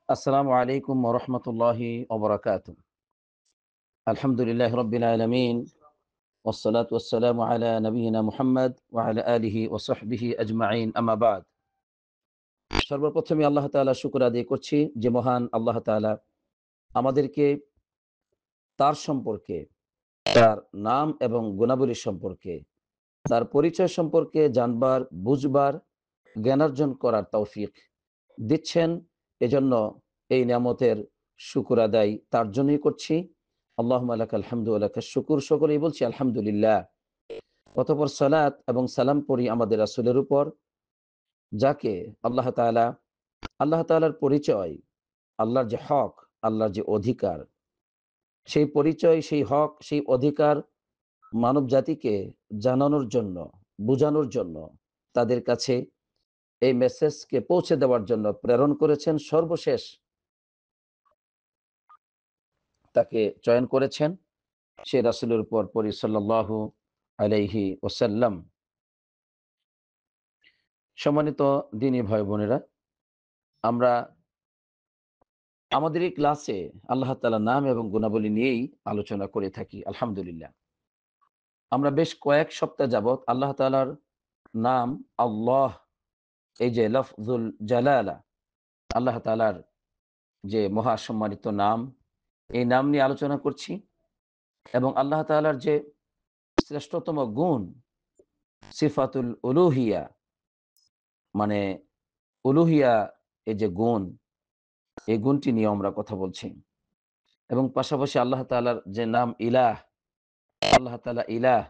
আসসালামু আলাইকুম ওয়া রাহমাতুল্লাহি ওয়া বারাকাতুহু। আলহামদুলিল্লাহি রাব্বিল আলামিন ওয়াসসালাতু ওয়াসসালামু আলা নাবিয়িনা মুহাম্মদ ওয়া আলা আলিহি ওয়া সাহবিহি আজমাইন, আম্মা বাদ। সর্বপ্রথমে আল্লাহ তাআলা শুকর আদায় করছি যে মহান আল্লাহ তাআলা আমাদেরকে তার সম্পর্কে, তার নাম এবং গুণাবলী সম্পর্কে, তার পরিচয় সম্পর্কে জানবার, বুঝবার, জ্ঞানার্জন করার তৌফিক দিচ্ছেন। এজন্য এই নিয়ামতের শুকর আদায় তার জন্যই করছি। আল্লাহুম্মা লাকাল হামদু ওয়া লাকাশ শুকুর। সকলেই বলছি আলহামদুলিল্লাহ। অতঃপর সালাত এবং সালাম পড়ি আমাদের রাসূলের উপর, যাকে আল্লাহ তাআলা, আল্লাহ তাআলার পরিচয়, আল্লাহর যে হক, আল্লাহর যে অধিকার, সেই পরিচয়, সেই হক, সেই অধিকার মানব জাতিকে জানানোর জন্য, বুঝানোর জন্য, তাদের কাছে এই মেসেজকে পৌঁছে দেওয়ার জন্য প্রেরণ করেছেন। সর্বশেষ তাকে চয়ন করেছেন। সে রাসূলের উপর পড়ি সাল্লাল্লাহু আলাইহি ওয়াসাল্লাম। সম্মানিত দিনী ভাই বোনেরা, আমরা আমাদের এই ক্লাসে আল্লাহ তাআলার নাম এবং গুণাবলী নিয়েই আলোচনা করে থাকি। আলহামদুলিল্লাহ। আমরা বেশ কয়েক সপ্তাহ যাবৎ আল্লাহ তাআলার নাম আল্লাহ, এই যে লফজুল জালালা, আল্লাহ তাআলার যে মহাসম্মানিত নাম, এই নাম নিয়ে আলোচনা করছি এবং আল্লাহ তাআলার যে শ্রেষ্ঠতম গুণ সিফাতুল উলুহিয়া, মানে উলুহিয়া, এই যে গুণ, এই গুণটি নিয়ে আমরা কথা বলছি। এবং পাশাপাশি আল্লাহ তাআলার যে নাম ইলাহ, আল্লাহ তাআলা ইলাহ,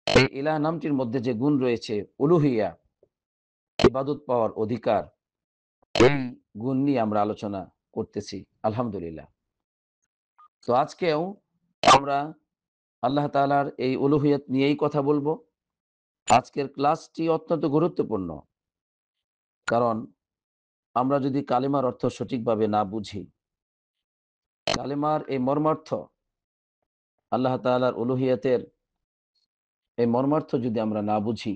এই ইলাহ নামটির মধ্যে যে গুণ রয়েছে উলুহিয়া, ইবাদত পাওয়ার অধিকার, এই গুণ নিয়ে আমরা আলোচনা করতেছি। আলহামদুলিল্লাহ। তো আজকেও আমরা আল্লাহ তাআলার এই উলুহিয়ত নিয়েই কথা বলবো। আজকের ক্লাসটি অত্যন্ত গুরুত্বপূর্ণ, কারণ আমরা যদি কালিমার অর্থ সঠিকভাবে না বুঝি, কালিমার এই মর্মার্থ, আল্লাহ তাআলার উলুহিয়তের এই মর্মার্থ যদি আমরা না বুঝি,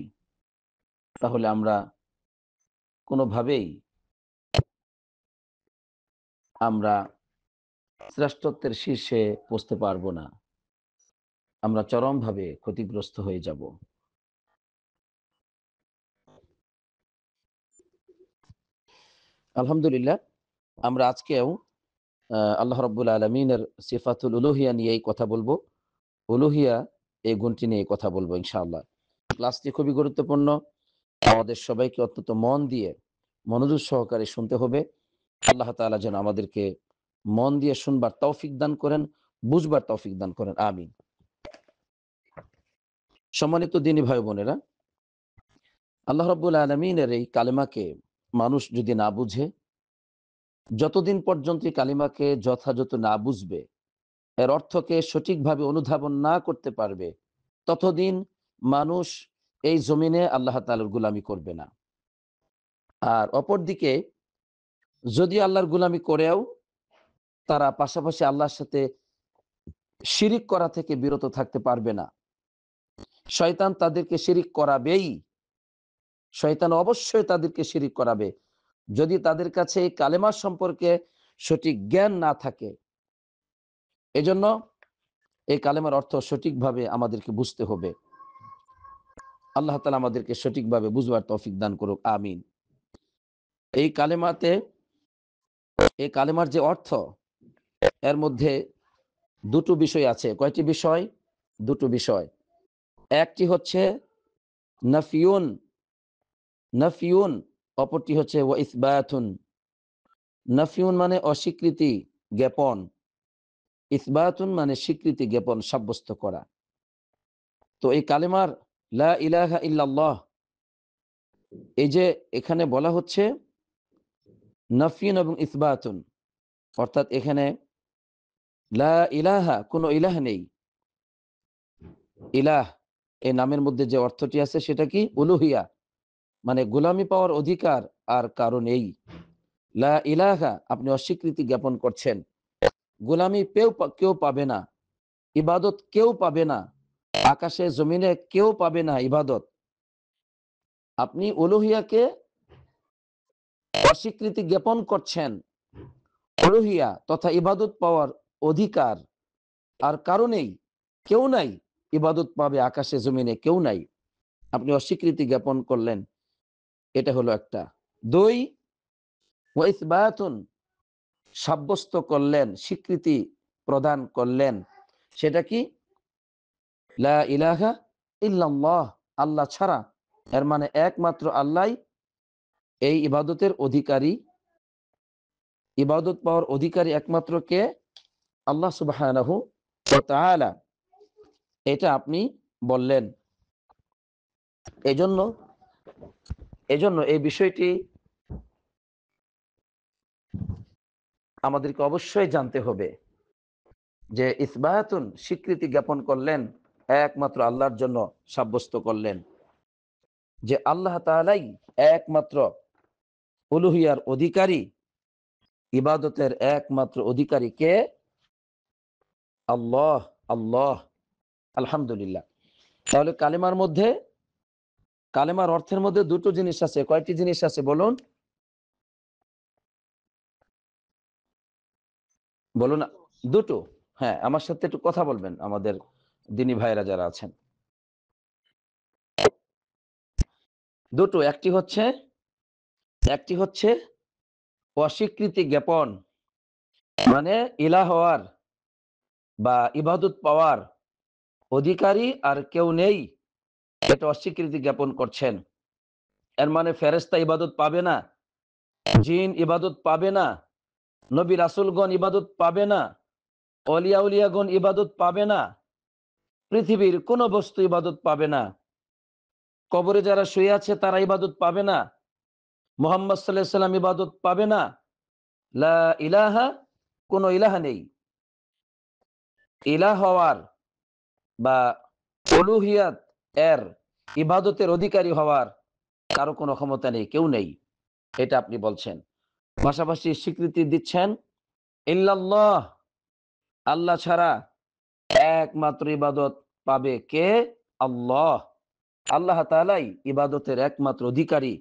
তাহলে আমরা কোনোভাবেই আমরা শ্রেষ্ঠত্বের শীর্ষে পৌঁছতে পারবো না। আমরা চরমভাবে ক্ষতিগ্রস্ত হয়ে যাব। আলহামদুলিল্লাহ। আমরা আজকেও আল্লাহ রাব্বুল আলামিনের সিফাতুল উলুহিয়া নিয়েই কথা বলবো। উলুহিয়া, এই গুণটি নিয়ে কথা বলবো ইনশাআল্লাহ। ক্লাসটি খুবই গুরুত্বপূর্ণ। আমাদের সবাইকে অত্যন্ত মন দিয়ে, মনোযোগ সহকারে শুনতে হবে। আল্লাহ তাআলা যেন আমাদেরকে মন দিয়ে শুনবার তৌফিক দান করেন, বুঝবার তৌফিক দান করেন। আমিন। সম্মানিত দিনী ভাই বোনেরা, আল্লাহ রাব্বুল আলামিনের এই কালেমাকে মানুষ যদি না বুঝে, যতদিন পর্যন্ত এই কালিমাকে যথাযথ না বুঝবে, এর অর্থকে সঠিকভাবে অনুধাবন না করতে পারবে, ততদিন মানুষ এই জমিনে আল্লাহ তাআলার গোলামি করবে না। আর অপরদিকে যদি আল্লাহর গোলামি করেও তারা পাশাপাশি আল্লাহর সাথে শিরিক করা থেকে বিরত থাকতে পারবে না। শয়তান তাদেরকে শিরিক করাবেই। শয়তান অবশ্যই তাদেরকে শিরিক করাবে, যদি তাদের কাছে এই কালেমা সম্পর্কে সঠিক জ্ঞান না থাকে। এজন্য এই কালেমার অর্থ সঠিকভাবে আমাদেরকে বুঝতে হবে। আল্লাহ তাআলা আমাদেরকে সঠিকভাবে বুঝবার তৌফিক দান করুক। আমিন। এই কালেমাতে, এই কালেমার যে অর্থ, এর মধ্যে দুটো বিষয় আছে। কয়টি বিষয়? দুটো বিষয়। একটি হচ্ছে নাফিউন, নাফিউন, অপরটি হচ্ছে ওয়া ইসবাতুন। নাফিউন মানে অস্বীকৃতি জ্ঞাপন, ইসবাতুন মানে স্বীকৃতি জ্ঞাপন, সাব্যস্ত করা। তো এই কালেমার লা ইলাহা ইল্লাল্লাহ, এই যে এখানে বলা হচ্ছে নাফিউন এবং ইসবাতুন, অর্থাৎ এখানে লা ইলাহা, কোনো ইলাহ নেই। ইলাহ, এই নামের মধ্যে যে অর্থটি আছে সেটা কি? উলুহিয়া, মানে গোলামি পাওয়ার অধিকার আর কারো নেই। লা ইলাহা, আপনি অস্বীকৃতি জ্ঞাপন করছেন। গোলামি কেউ পাবে না, ইবাদত কেউ পাবে না, আকাশে জমিনে কেউ পাবে না ইবাদত। আপনি উলুহিয়াকে অস্বীকৃতি জ্ঞাপন করছেন, উলুহিয়া তথা ইবাদত পাওয়ার অধিকার আর কারণেই কেউ নাই, ইবাদত পাবে আকাশে জমিনে কেউ নাই, আপনি অস্বীকৃতি জ্ঞাপন করলেন। এটা হলো একটা। দুই, ওয়া ইসবাতুন, সাব্যস্ত করলেন, স্বীকৃতি প্রদান করলেন। সেটা কি? লা ইলাহা ইল্লাল্লাহ, আল্লাহ ছাড়া, এর মানে একমাত্র আল্লাহই এই ইবাদতের অধিকারী। ইবাদত পাওয়ার অধিকারী একমাত্র কে? আল্লাহ সুবহানাহু ওয়া তাআলা। এটা আপনি বললেন। এজন্য এজন্য এই বিষয়টি আমাদেরকে অবশ্যই জানতে হবে যে ইসবাতুন, স্বীকৃতি জ্ঞাপন করলেন, একমাত্র আল্লাহর জন্য সাব্যস্ত করলেন যে আল্লাহ তাআলাই একমাত্র উলুহিয়ার অধিকারী, ইবাদতের একমাত্র অধিকারী কে? আল্লাহ। আল্লাহ। আলহামদুলিল্লাহ। তাহলে কালেমার মধ্যে, কালেমার অর্থের মধ্যে দুটো জিনিস আছে। কয়টি জিনিস আছে বলুন? বলুন। দুটো। হ্যাঁ, আমার সাথে একটু কথা বলবেন আমাদের দিনী ভাইরা যারা আছেন। দুটো। একটি হচ্ছে অস্বীকৃতি জ্ঞাপন, মানে ইলাহ হওয়ার বা ইবাদত পাওয়ার অধিকারী আর কেউ নেই, এটা অস্বীকৃতি জ্ঞাপন করছেন। এর মানে ফেরেশতা ইবাদত পাবে না, জিন ইবাদত পাবে না, নবী রাসূলগণ ইবাদত পাবে না, অলিয়া উলিয়াগণ ইবাদত পাবে না, পৃথিবীর কোনো বস্তু ইবাদত পাবে না, কবরে যারা শুয়ে আছে তারা ইবাদত পাবে না, মুহাম্মদ সাল্লাল্লাহু আলাইহি সাল্লাম ইবাদত পাবে না। লা ইলাহা, কোনো ইলাহা নেই। ইলাহ হওয়ার বা উলুহিয়াত এর, ইবাদতের অধিকারী হওয়ার কারো কোনো ক্ষমতা নেই, কেউ নেই। এটা আপনি বলছেন। পাশাপাশি স্বীকৃতি দিচ্ছেন ইল্লাল্লাহ, আল্লাহ ছাড়া একমাত্র ইবাদত পাবে কে? আল্লাহ। আল্লাহ তাআলাই ইবাদতের একমাত্র অধিকারী।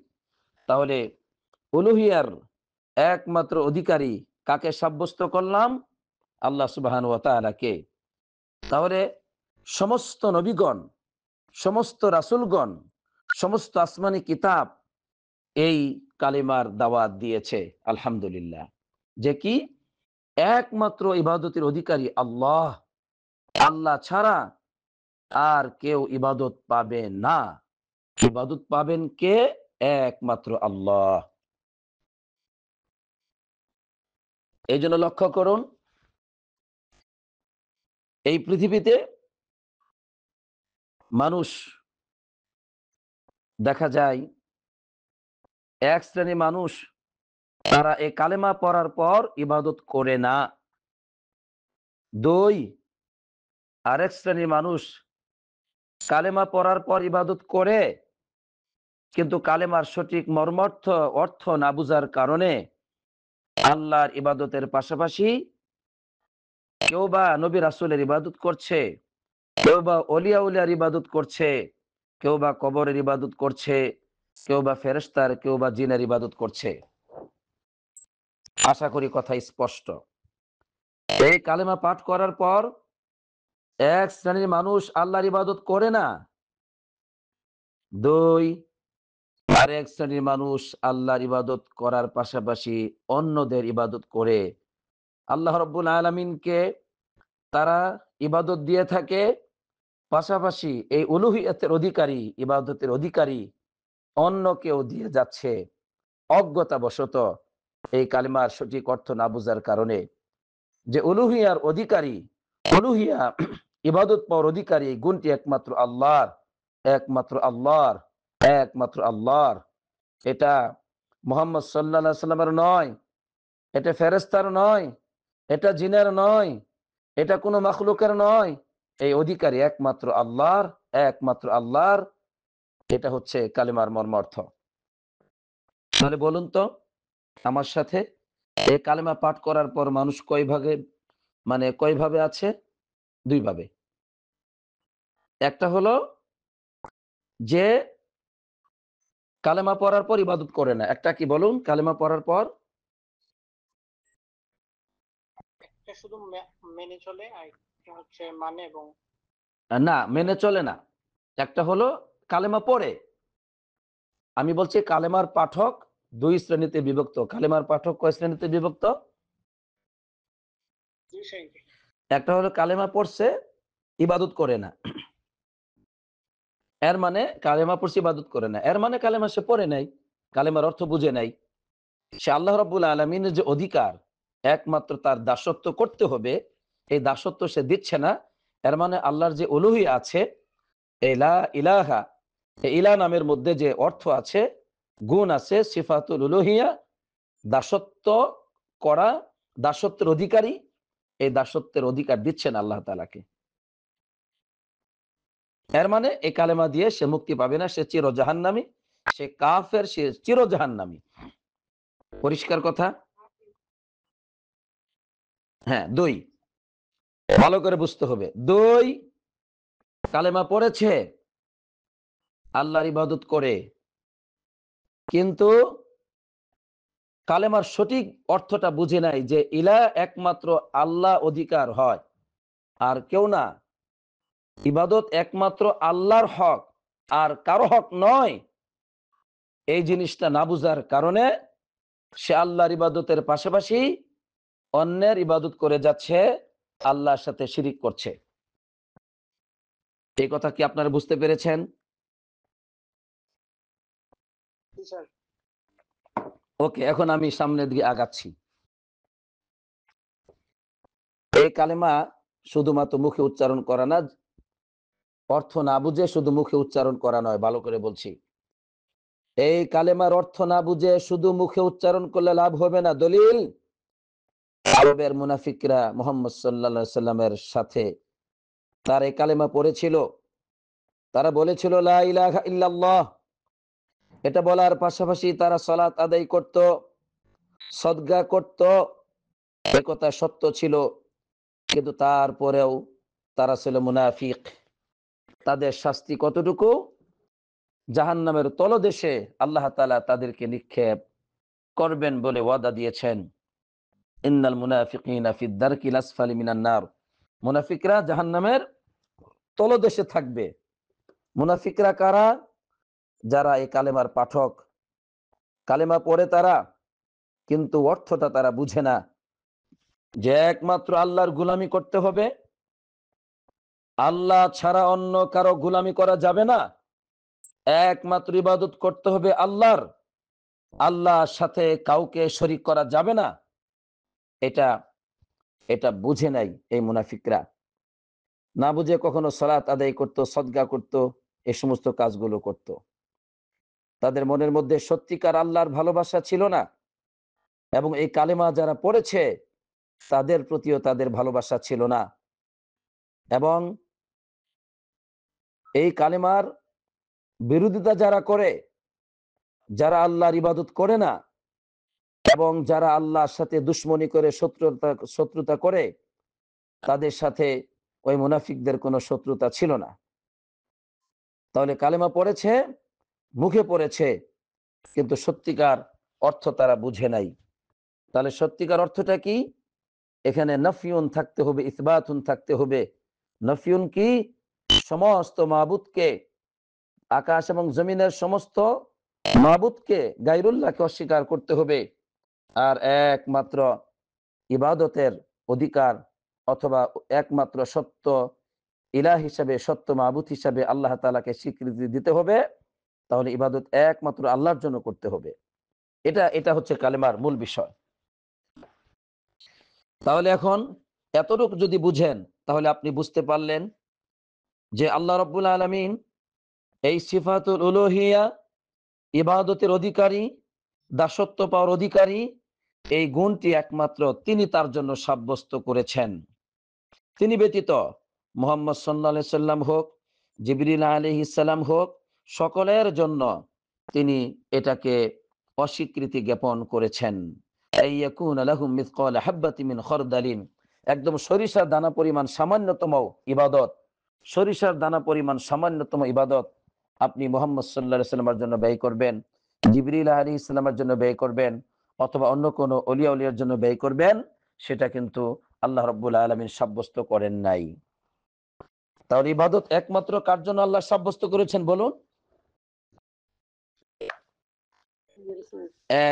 তাহলে উলুহিয়ার একমাত্র অধিকারী কাকে সাব্যস্ত করলাম? আল্লাহ সুবহানাহু ওয়া তাআলাকে। তাহলে সমস্ত নবীগণ, সমস্ত রাসূলগণ, সমস্ত আসমানি কিতাব এই কালিমার দাওয়াত দিয়েছে আলহামদুলিল্লাহ, যে কি একমাত্র ইবাদতের অধিকারী আল্লাহ, আল্লাহ ছাড়া আর কেউ ইবাদত পাবে না। ইবাদত পাবেন কে? একমাত্র আল্লাহ। এই জন্য লক্ষ্য করুন, এই পৃথিবীতে মানুষ দেখা যায় এক শ্রেণী মানুষ, তারা এই কালেমা পড়ার পর ইবাদত করে না। দুই, আরেক শ্রেণীর মানুষ কালেমা পড়ার পর ইবাদত করে, কিন্তু কালেমার সঠিক মর্মার্থ, অর্থ না বুঝার কারণে আল্লাহর ইবাদতের পাশাপাশি কেউ বা নবী রাসূলের ইবাদত করছে, কেউ বা অলিয়া উলিয়ার ইবাদত করছে, কেউ বা কবরের ইবাদত করছে, কেউ বা ফেরেশতার, কেউ বা জিনের ইবাদত করছে। আশা করি কথা স্পষ্ট। এই কালেমা পাঠ করার পর এক শ্রেণীর মানুষ আল্লাহর ইবাদত করে না। দুই, আরেক শ্রেণীর মানুষ আল্লাহর ইবাদত করার পাশাপাশি অন্যদের ইবাদত করে। আল্লাহ রাব্বুল আলামিনকে তারা ইবাদত দিয়ে থাকে, পাশাপাশি এই উলুহিয়াতের অধিকারী, ইবাদতের অধিকারী অন্য কেউ দিয়ে যাচ্ছে অজ্ঞতাবশত, এই কালিমার সঠিক অর্থ না বুঝার কারণে। যে উলুহিয়ার অধিকারী, উলুহিয়া ইবাদত পাওয়ার অধিকারী, এই গুণটি একমাত্র আল্লাহর, একমাত্র আল্লাহর, একমাত্র আল্লাহর। এটা মুহাম্মদ সাল্লাল্লাহু আলাইহি সাল্লামের নয়, এটা ফেরেশতার নয়, এটা জিনের নয়, এটা কোনো মাখলুকের নয়। এই অধিকারী একমাত্র আল্লাহর, একমাত্র আল্লাহর। এটা হচ্ছে কালিমার মর্মার্থ। তাহলে বলুন তো আমার সাথে, এই কালিমা পাঠ করার পর মানুষ কয় ভাগে, মানে কয়ভাবে আছে? দুই ভাবে। একটা হলো যে কালেমা পড়ার পর ইবাদত করে না। একটা কি বলুন? কালেমা পড়ার পর শুধু মেনে চলে আর একটা হচ্ছে মানে এবং না, মেনে চলে না। একটা হলো কালেমা পড়ে। আমি বলছি কালেমার পাঠক ২ শ্রেণীতে বিভক্ত। কালেমার পাঠক কয় শ্রেণীতে বিভক্ত? 2 শ্রেণীতে। একটা হলো কালেমা পড়ছে, ইবাদত করে না। এর মানে কালেমা পড়ছে, ইবাদত করে না। এর মানে কালেমা সে পড়ে নাই, কালেমার অর্থ বুঝে নাই। সে আল্লাহ রাব্বুল আলামিনের যে অধিকার, একমাত্র তার দাসত্ব করতে হবে, এই দাসত্ব সে দিচ্ছে না। এর মানে আল্লাহর যে উলুহিয়া আছে, এই লা ইলাহা, এই ইলা নামের মধ্যে যে অর্থ আছে, গুণ আছে, সিফাতুল উলুহিয়া, দাসত্ব করা, দাসত্বের অধিকারী, এই দাসত্বের অধিকার দিচ্ছেন আল্লাহ তাআলাকে। এর মানে এই কালেমা দিয়ে সে মুক্তি পাবে না, সে চির জাহান্নামী, সে কাফের, সে চির জাহান্নামী। পরিষ্কার কথা? হ্যাঁ। ২, ভালো করে বুঝতে হবে। ২, কালেমা পড়েছে, আল্লাহর ইবাদত করে, কিন্তু কালেমার সঠিক অর্থটা বুঝে নাই যে ইলা একমাত্র আল্লাহ অধিকার হয়, আর কেউ না। ইবাদত একমাত্র আল্লাহর হক, আর কারো হক নয়। এই জিনিসটা না বুঝার কারণে সে আল্লাহর ইবাদতের পাশাপাশি অন্যের ইবাদত করে যাচ্ছে, আল্লাহর সাথে শিরিক করছে। এই কথা কি আপনারা বুঝতে পেরেছেন? জি স্যার। ওকে, এখন আমি সামনের দিকে আগাচ্ছি। এই কালেমা শুধুমাত্র মুখে উচ্চারণ করা না, অর্থ না বুঝে শুধু মুখে উচ্চারণ করা নয়। ভালো করে বলছি, এই কালেমার অর্থ না বুঝে শুধু মুখে উচ্চারণ করলে লাভ হবে না। দলিল, আরবের মুনাফিকরা মুহাম্মদ সাল্লাল্লাহু আলাইহি সাল্লামের সাথে তার এই কালেমা পড়েছিল। তারা বলেছিল লা ইলাহা ইল্লাল্লাহ। এটা বলার পাশাপাশি তারা সালাত আদায় করত, সদকা করত। এ কথা সত্য ছিল, কিন্তু তারপরেও তারা ছিল মুনাফিক। তাদের শাস্তি কতটুকু? জাহান্নামের তলদেশে আল্লাহ তাআলা তাদেরকে নিক্ষেপ করবেন বলে ওয়াদা দিয়েছেন। ইন্নাল মুনাফিকিনা ফিদ দারকিল আসফালি মিনান নার। মুনাফিকরা জাহান্নামের তলদেশে থাকবে। মুনাফিকরা কারা? যারা এই কালেমার পাঠক, কালেমা পড়ে তারা, কিন্তু অর্থটা তারা বুঝে না যে একমাত্র আল্লাহর গোলামি করতে হবে, আল্লাহ ছাড়া অন্য কারো গোলামি করা যাবে না, একমাত্র ইবাদত করতে হবে আল্লাহর, আল্লাহর সাথে কাউকে শরীক করা যাবে না। এটা এটা বুঝে নাই এই মুনাফিকরা। না বুঝে কখনো সালাত আদায় করত, সদকা করত, এই সমস্ত কাজগুলো করত। তাদের মনের মধ্যে সত্যিকার আল্লাহর ভালোবাসা ছিল না, এবং এই কালেমা যারা পড়েছে তাদের প্রতিও তাদের ভালোবাসা ছিল না। এবং এই কালেমার বিরোধিতা যারা করে, যারা আল্লাহর ইবাদত করে না, এবং যারা আল্লাহর সাথে দুশ্মনী করে, শত্রুতা করে, তাদের সাথে ওই মুনাফিকদের কোনো শত্রুতা ছিল না। তাহলে কালেমা পড়েছে, মুখে পড়েছে, কিন্তু সত্যিকার অর্থ তারা বুঝে নাই। তাহলে সত্যিকার অর্থটা কি? এখানে নফিউন থাকতে হবে, ইসবাতুন থাকতে হবে। নফিউন কি? সমস্ত মাবুদকে, আকাশ এবং জমিনের সমস্ত মাবুদকে, গায়রুল্লাহকে অস্বীকার করতে হবে। আর একমাত্র ইবাদতের অধিকার, অথবা একমাত্র সত্য ইলাহ হিসাবে, সত্য মাবুদ হিসাবে আল্লাহ তাআলাকে স্বীকৃতি দিতে হবে। তাহলে ইবাদত একমাত্র আল্লাহর জন্য করতে হবে। এটা হচ্ছে কালেমার মূল বিষয়। তাহলে এখন এতটুকু যদি বুঝেন, তাহলে আপনি বুঝতে পারলেন যে আল্লাহ রাব্বুল আলামিন এই সিফাতুল উলুহিয়া, ইবাদতের অধিকারী, দাসত্ব পাওয়ার অধিকারী, এই গুণটি একমাত্র তিনি তার জন্য সাব্যস্ত করেছেন। তিনি ব্যতীত মুহাম্মদ সাল্লাল্লাহু আলাইহি সাল্লাম হোক, জিবরিল আলাইহিস সালাম হোক, সকলের জন্য তিনি এটাকে অস্বীকৃতি জ্ঞাপন করেছেন। আইয়াকুনা লাহুম মিসকাল হাববাতিন মিন খারদালিন। একদম সরিষার দানা পরিমাণ সামান্যতম ইবাদত, সরিষার দানা পরিমাণ সামান্যতম ইবাদত আপনি মুহাম্মদ সাল্লাল্লাহু আলাইহি সাল্লামের জন্য ব্যয় করবেন, জিবরিল আলাইহিস সালামের জন্য ব্যয় করবেন, অথবা অন্য কোনো অলিয়া উলিয়ার জন্য ব্যয় করবেন, সেটা কিন্তু আল্লাহ রাব্বুল আলামিন সাব্যস্ত করেন নাই। তাহলে ইবাদত একমাত্র কার জন্য আল্লাহ সাব্যস্ত করেছেন বলুন?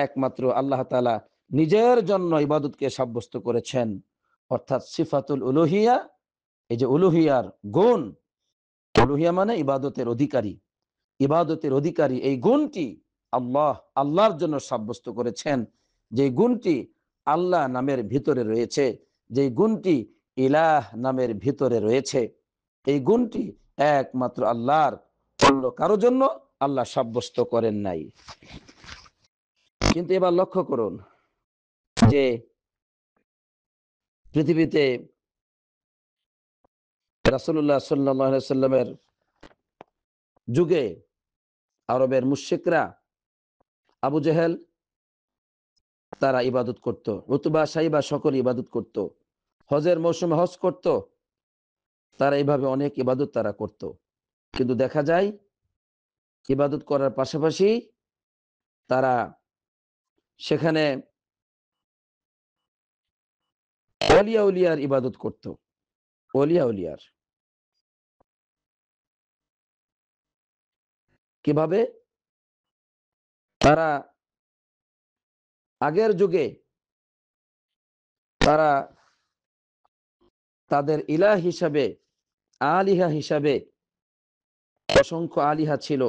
একমাত্র আল্লাহ তাআলা নিজের জন্য ইবাদতকে সাব্যস্ত করেছেন। অর্থাৎ সিফাতুল উলুহিয়া, এই যে উলুহিয়ার গুণ, উলুহিয়া মানে ইবাদতের অধিকারী। ইবাদতের অধিকারী এই গুণটি আল্লাহর জন্য সাব্যস্ত করেছেন। যে গুণটি আল্লাহ নামের ভিতরে রয়েছে, যে গুণটি ইলাহ নামের ভিতরে রয়েছে, এই গুণটি একমাত্র আল্লাহর, অন্য কারো জন্য আল্লাহ সাব্যস্ত করেন নাই। কিন্তু এবার লক্ষ্য করুন যে পৃথিবীতে রাসূলুল্লাহ সাল্লাল্লাহু আলাইহি সাল্লামের যুগে আরবের মুশরিকরা, আবু জেহেল, তারা ইবাদত করত। উতবা সাইবা সকল ইবাদত করত। হজের মৌসুমে হজ করত। তারা এইভাবে অনেক ইবাদত তারা করত। কিন্তু দেখা যায় ইবাদত করার পাশাপাশি তারা সেখানে অলিয়া উলিয়ার ইবাদত করত। অলিয়া উলিয়ার কিভাবে? তারা আগের যুগে তারা তাদের ইলাহ হিসাবে, আলিহা হিসাবে অসংখ্য আলিহা ছিল।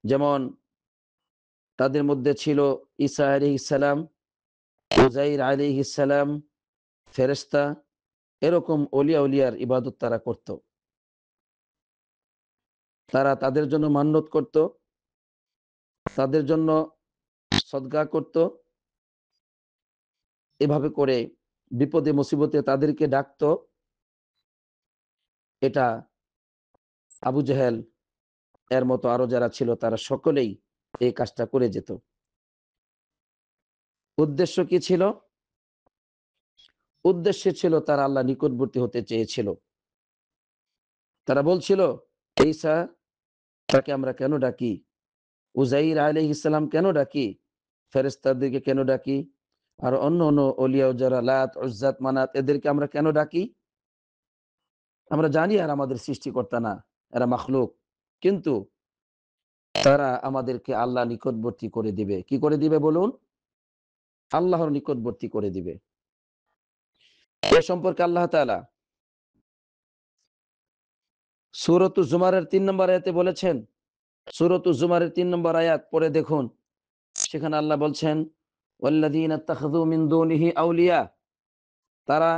যেমন তাদের মধ্যে ছিল ঈসা আলাইহিস সালাম, উযাইর আলাইহিস সালাম, ফেরেশতা, এরকম অলিয়া উলিয়ার ইবাদত তারা করত। তারা তাদের জন্য মান্নত করত, তাদের জন্য সদকা করত। এভাবে করে বিপদে মুসিবতে তাদেরকে ডাকতো। এটা আবু জেহেল এর মতো আরো যারা ছিল তারা সকলেই এই কাজটা করে যেত। উদ্দেশ্য কি ছিল? উদ্দেশ্য ছিল তারা আল্লাহ নিকটবর্তী হতে চেয়েছিল। তারা বলছিল, ঈসা, তাকে আমরা কেন ডাকি? উযাইর আলাইহিস সালাম কেন ডাকি? ফেরেশতাদেরকে কেন ডাকি? আর অন্য অন্য অলিয়া যারা লাত, উজ্জাত, মানাত, এদেরকে আমরা কেন ডাকি? আমরা জানি আর আমাদের সৃষ্টিকর্তা না, এরা মাখলুক। কিন্তু তারা আমাদেরকে আল্লাহ নিকটবর্তী করে দিবে। কি করে দিবে বলুন? আল্লাহর নিকটবর্তী করে দিবে। এ সম্পর্কে আল্লাহ তাআলা সূরাতুজ জুমারের ৩ নম্বর আয়াতে বলেছেন। সূরাতুজ জুমারের ৩ নম্বর আয়াত পড়ে দেখুন। সেখানে আল্লাহ বলছেন, ওয়াল্লাযীনা ইত্তাখাযু মিন দুনিহি আউলিয়া, তারা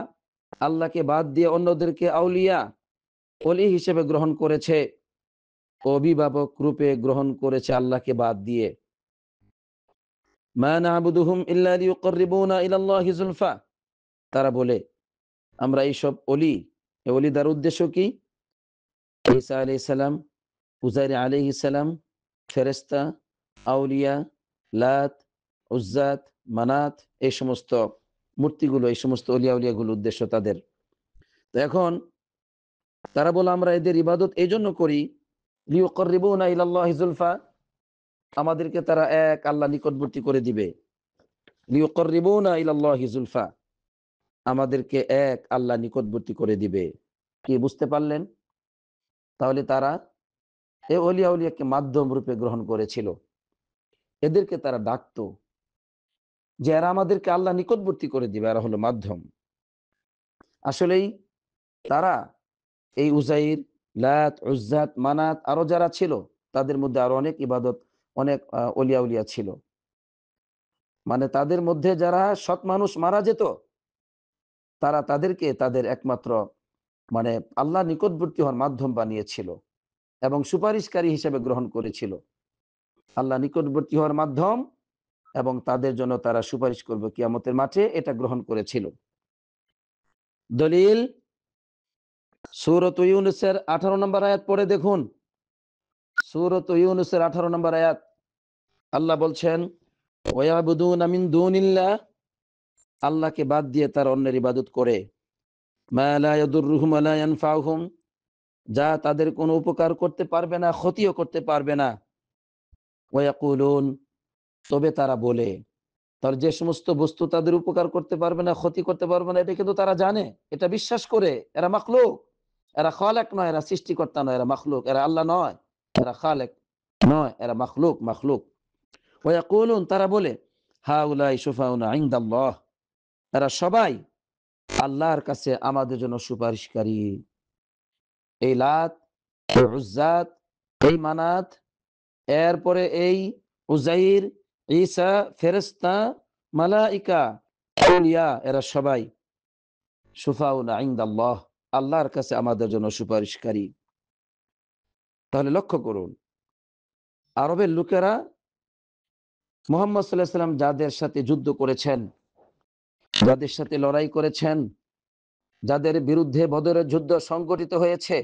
আল্লাহকে বাদ দিয়ে অন্যদেরকে আউলিয়া, ওলি হিসেবে গ্রহণ করেছে, অভিভাবক রূপে গ্রহণ করেছে আল্লাহকে বাদ দিয়ে। মা না'বুদুহুম ইল্লা লিয়ুকাররিবুনা ইলাল্লাহি যুলফা, তারা বলে আমরা এইসব অলি, এই অলিদের উদ্দেশ্য কি? ঈসা আলাইহিস সালাম, উযাইর আলাইহিস সালাম, ফেরেশতা, আউলিয়া, লাত, উজ্জাত, মানাত, এই সমস্ত মূর্তিগুলো, এই সমস্ত অলিয়া উলিয়াগুলো উদ্দেশ্য তাদের। তো এখন তারা বলে আমরা এদের ইবাদত এই জন্য করি, লিয়ুকাররিবুনা ইলাল্লাহি যুলফা, আমাদেরকে তারা এক আল্লাহ নিকটবর্তী করে দিবে। লিয়ুকাররিবুনা ইলাল্লাহি যুলফা, আমাদেরকে এক আল্লাহ নিকটবর্তী করে দিবে। কি বুঝতে পারলেন? তাহলে তারা এই অলিয়া উলিয়াকে মাধ্যম রূপে গ্রহণ করেছিল। এদেরকে তারা ডাকতো যে এরা আমাদেরকে আল্লাহ নিকটবর্তী করে দিবে, এরা হলো মাধ্যম। আসলেই তারা এই উযাইর, লাত, উজ্জাত, মানাত আরো যারা ছিল, তাদের মধ্যে আরো অনেক ইবাদত, অনেক অলিয়া উলিয়া ছিল। মানে তাদের মধ্যে যারা সৎ মানুষ মারা যেত, তারা তাদেরকে তাদের একমাত্র মানে আল্লাহ নিকটবর্তী হওয়ার মাধ্যম বানিয়েছিল এবং সুপারিশকারী হিসেবে গ্রহণ করেছিল। আল্লাহ নিকটবর্তী হওয়ার মাধ্যম এবং তাদের জন্য তারা সুপারিশ করবে কিয়ামতের মাঠে, এটা গ্রহণ করেছিল। দলিল সূরাত ইউনূসের 18 নম্বর আয়াত পড়ে দেখুন। সূরাত ইউনূসের 18 নম্বর আয়াত আল্লাহ বলছেন, ওয়ায়াবুদুনা মিন দুনিল্লাহ, আল্লাহকে বাদ দিয়ে তারা অন্যের ইবাদত করে, মা লা ইয়াদুররুহুম ওয়া লা ইয়ানফাউহুম, যা তাদের কোনো উপকার করতে পারবে না, ক্ষতিও করতে পারবে না। ওয়ায়াকুলুন, তবে তারা বলে, তাহলে যে সমস্ত বস্তু তাদের উপকার করতে পারবে না, ক্ষতি করতে পারবে না, এটা কিন্তু তারা জানে, এটা বিশ্বাস করে। এরা মাখলুক, এরা খালেক নয়, এরা সৃষ্টিকর্তা নয়, এরা মাখলুক, এরা আল্লাহ নয়, এরা খালেক নয়, এরা মাখলুক। মাখলুক ওয়ায়াকুলুন, তারা বলে, হাউলাই শুফাউনা ইনদাল্লাহ, এরা সবাই আল্লাহর কাছে আমাদের জন্য সুপারিশকারী। এই লাত, এই উজ্জাত, এই মানাত, এরপরে এই উজাইর, ঈসা, ফেরেশতা, মালাইকা, আউলিয়া, এরা সবাই শুফাউনা ইনদাল্লাহ, আল্লাহর কাছে আমাদের জন্য সুপারিশকারী। তাহলে লক্ষ্য করুন, আরবের লোকেরা মুহাম্মদ সাল্লাল্লাহু আলাইহি ওয়াসাল্লাম যাদের সাথে যুদ্ধ করেছেন, যাদের সাথে লড়াই করেছেন, যাদের বিরুদ্ধে বদরের যুদ্ধ সংগঠিত হয়েছে,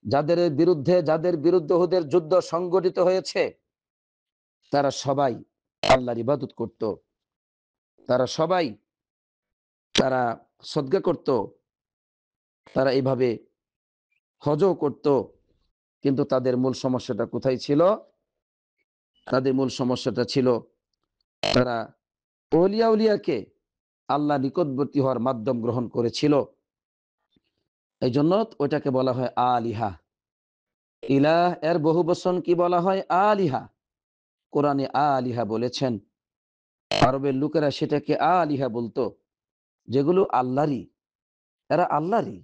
যাদের বিরুদ্ধে উহুদের যুদ্ধ সংগঠিত হয়েছে, তারা সবাই আল্লাহর ইবাদত করত, তারা সবাই তারা সদকা করত, তারা এইভাবে হজও করত। কিন্তু তাদের মূল সমস্যাটা কোথায় ছিল? তাদের মূল সমস্যাটা ছিল তারা আউলিয়া উলিয়াকে আল্লাহ নিকটবর্তী হওয়ার মাধ্যম গ্রহণ করেছিল। এই জন্য ওইটাকে বলা হয় আলিহা। ইলাহ এর বহু বচন কি বলা হয়? আলিহা। কোরআনে আলিহা বলেছেন, আরবের লোকেরা সেটাকে আলিহা বলতো, যেগুলো আল্লাহরই, এরা আল্লাহরই,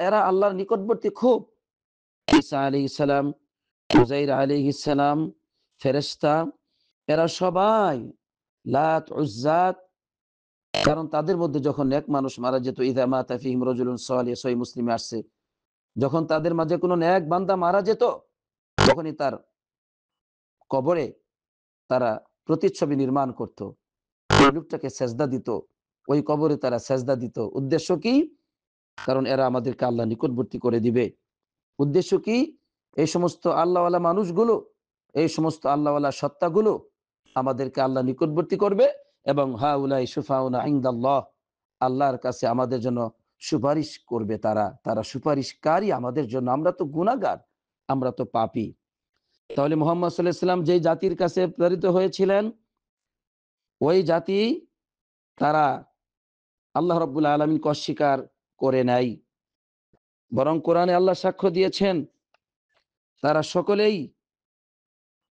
এরা আল্লাহর নিকটবর্তী খুব। ঈসা আলাইহিস সালাম, উযাইর আলাইহিস সালাম, ফেরেশতা, এরা সবাই লাত, উজ্জাত। কারণ তাদের মধ্যে যখন এক মানুষ মারা যেত, ইযা মাতা ফীহিম রাজুলুন সালিহ, সহিহ মুসলিমে আসছে, যখন তাদের মাঝে কোনো নেক বান্দা মারা যেত, তখনই তার কবরে তারা প্রতিচ্ছবি নির্মাণ করত, ওই লোকটাকে সেজদা দিত, ওই কবরে তারা সেজদা দিত। উদ্দেশ্য কি? কারণ এরা আমাদেরকে আল্লাহ নিকটবর্তী করে দিবে। উদ্দেশ্য কি? এই সমস্ত আল্লাহওয়ালা মানুষগুলো, এই সমস্ত আল্লাহওয়ালা সত্তাগুলো আমাদেরকে আল্লাহ নিকটবর্তী করবে, এবং হাউলাই শুফাউনা ইনদাল্লাহ, আল্লাহর কাছে আমাদের জন্য সুপারিশ করবে। তারা সুপারিশকারী আমাদের জন্য। আমরা তো গুনাহগার, আমরা তো পাপী। তাহলে মুহাম্মদ সাল্লাল্লাহু আলাইহি ওয়াসাল্লাম যেই জাতির কাছে প্রেরিত হয়েছিলেন, ওই জাতি, তারা আল্লাহ রাব্বুল আলামিনকে অস্বীকার করে নাই, বরং কোরআনে আল্লাহ সাক্ষ্য দিয়েছেন তারা সকলেই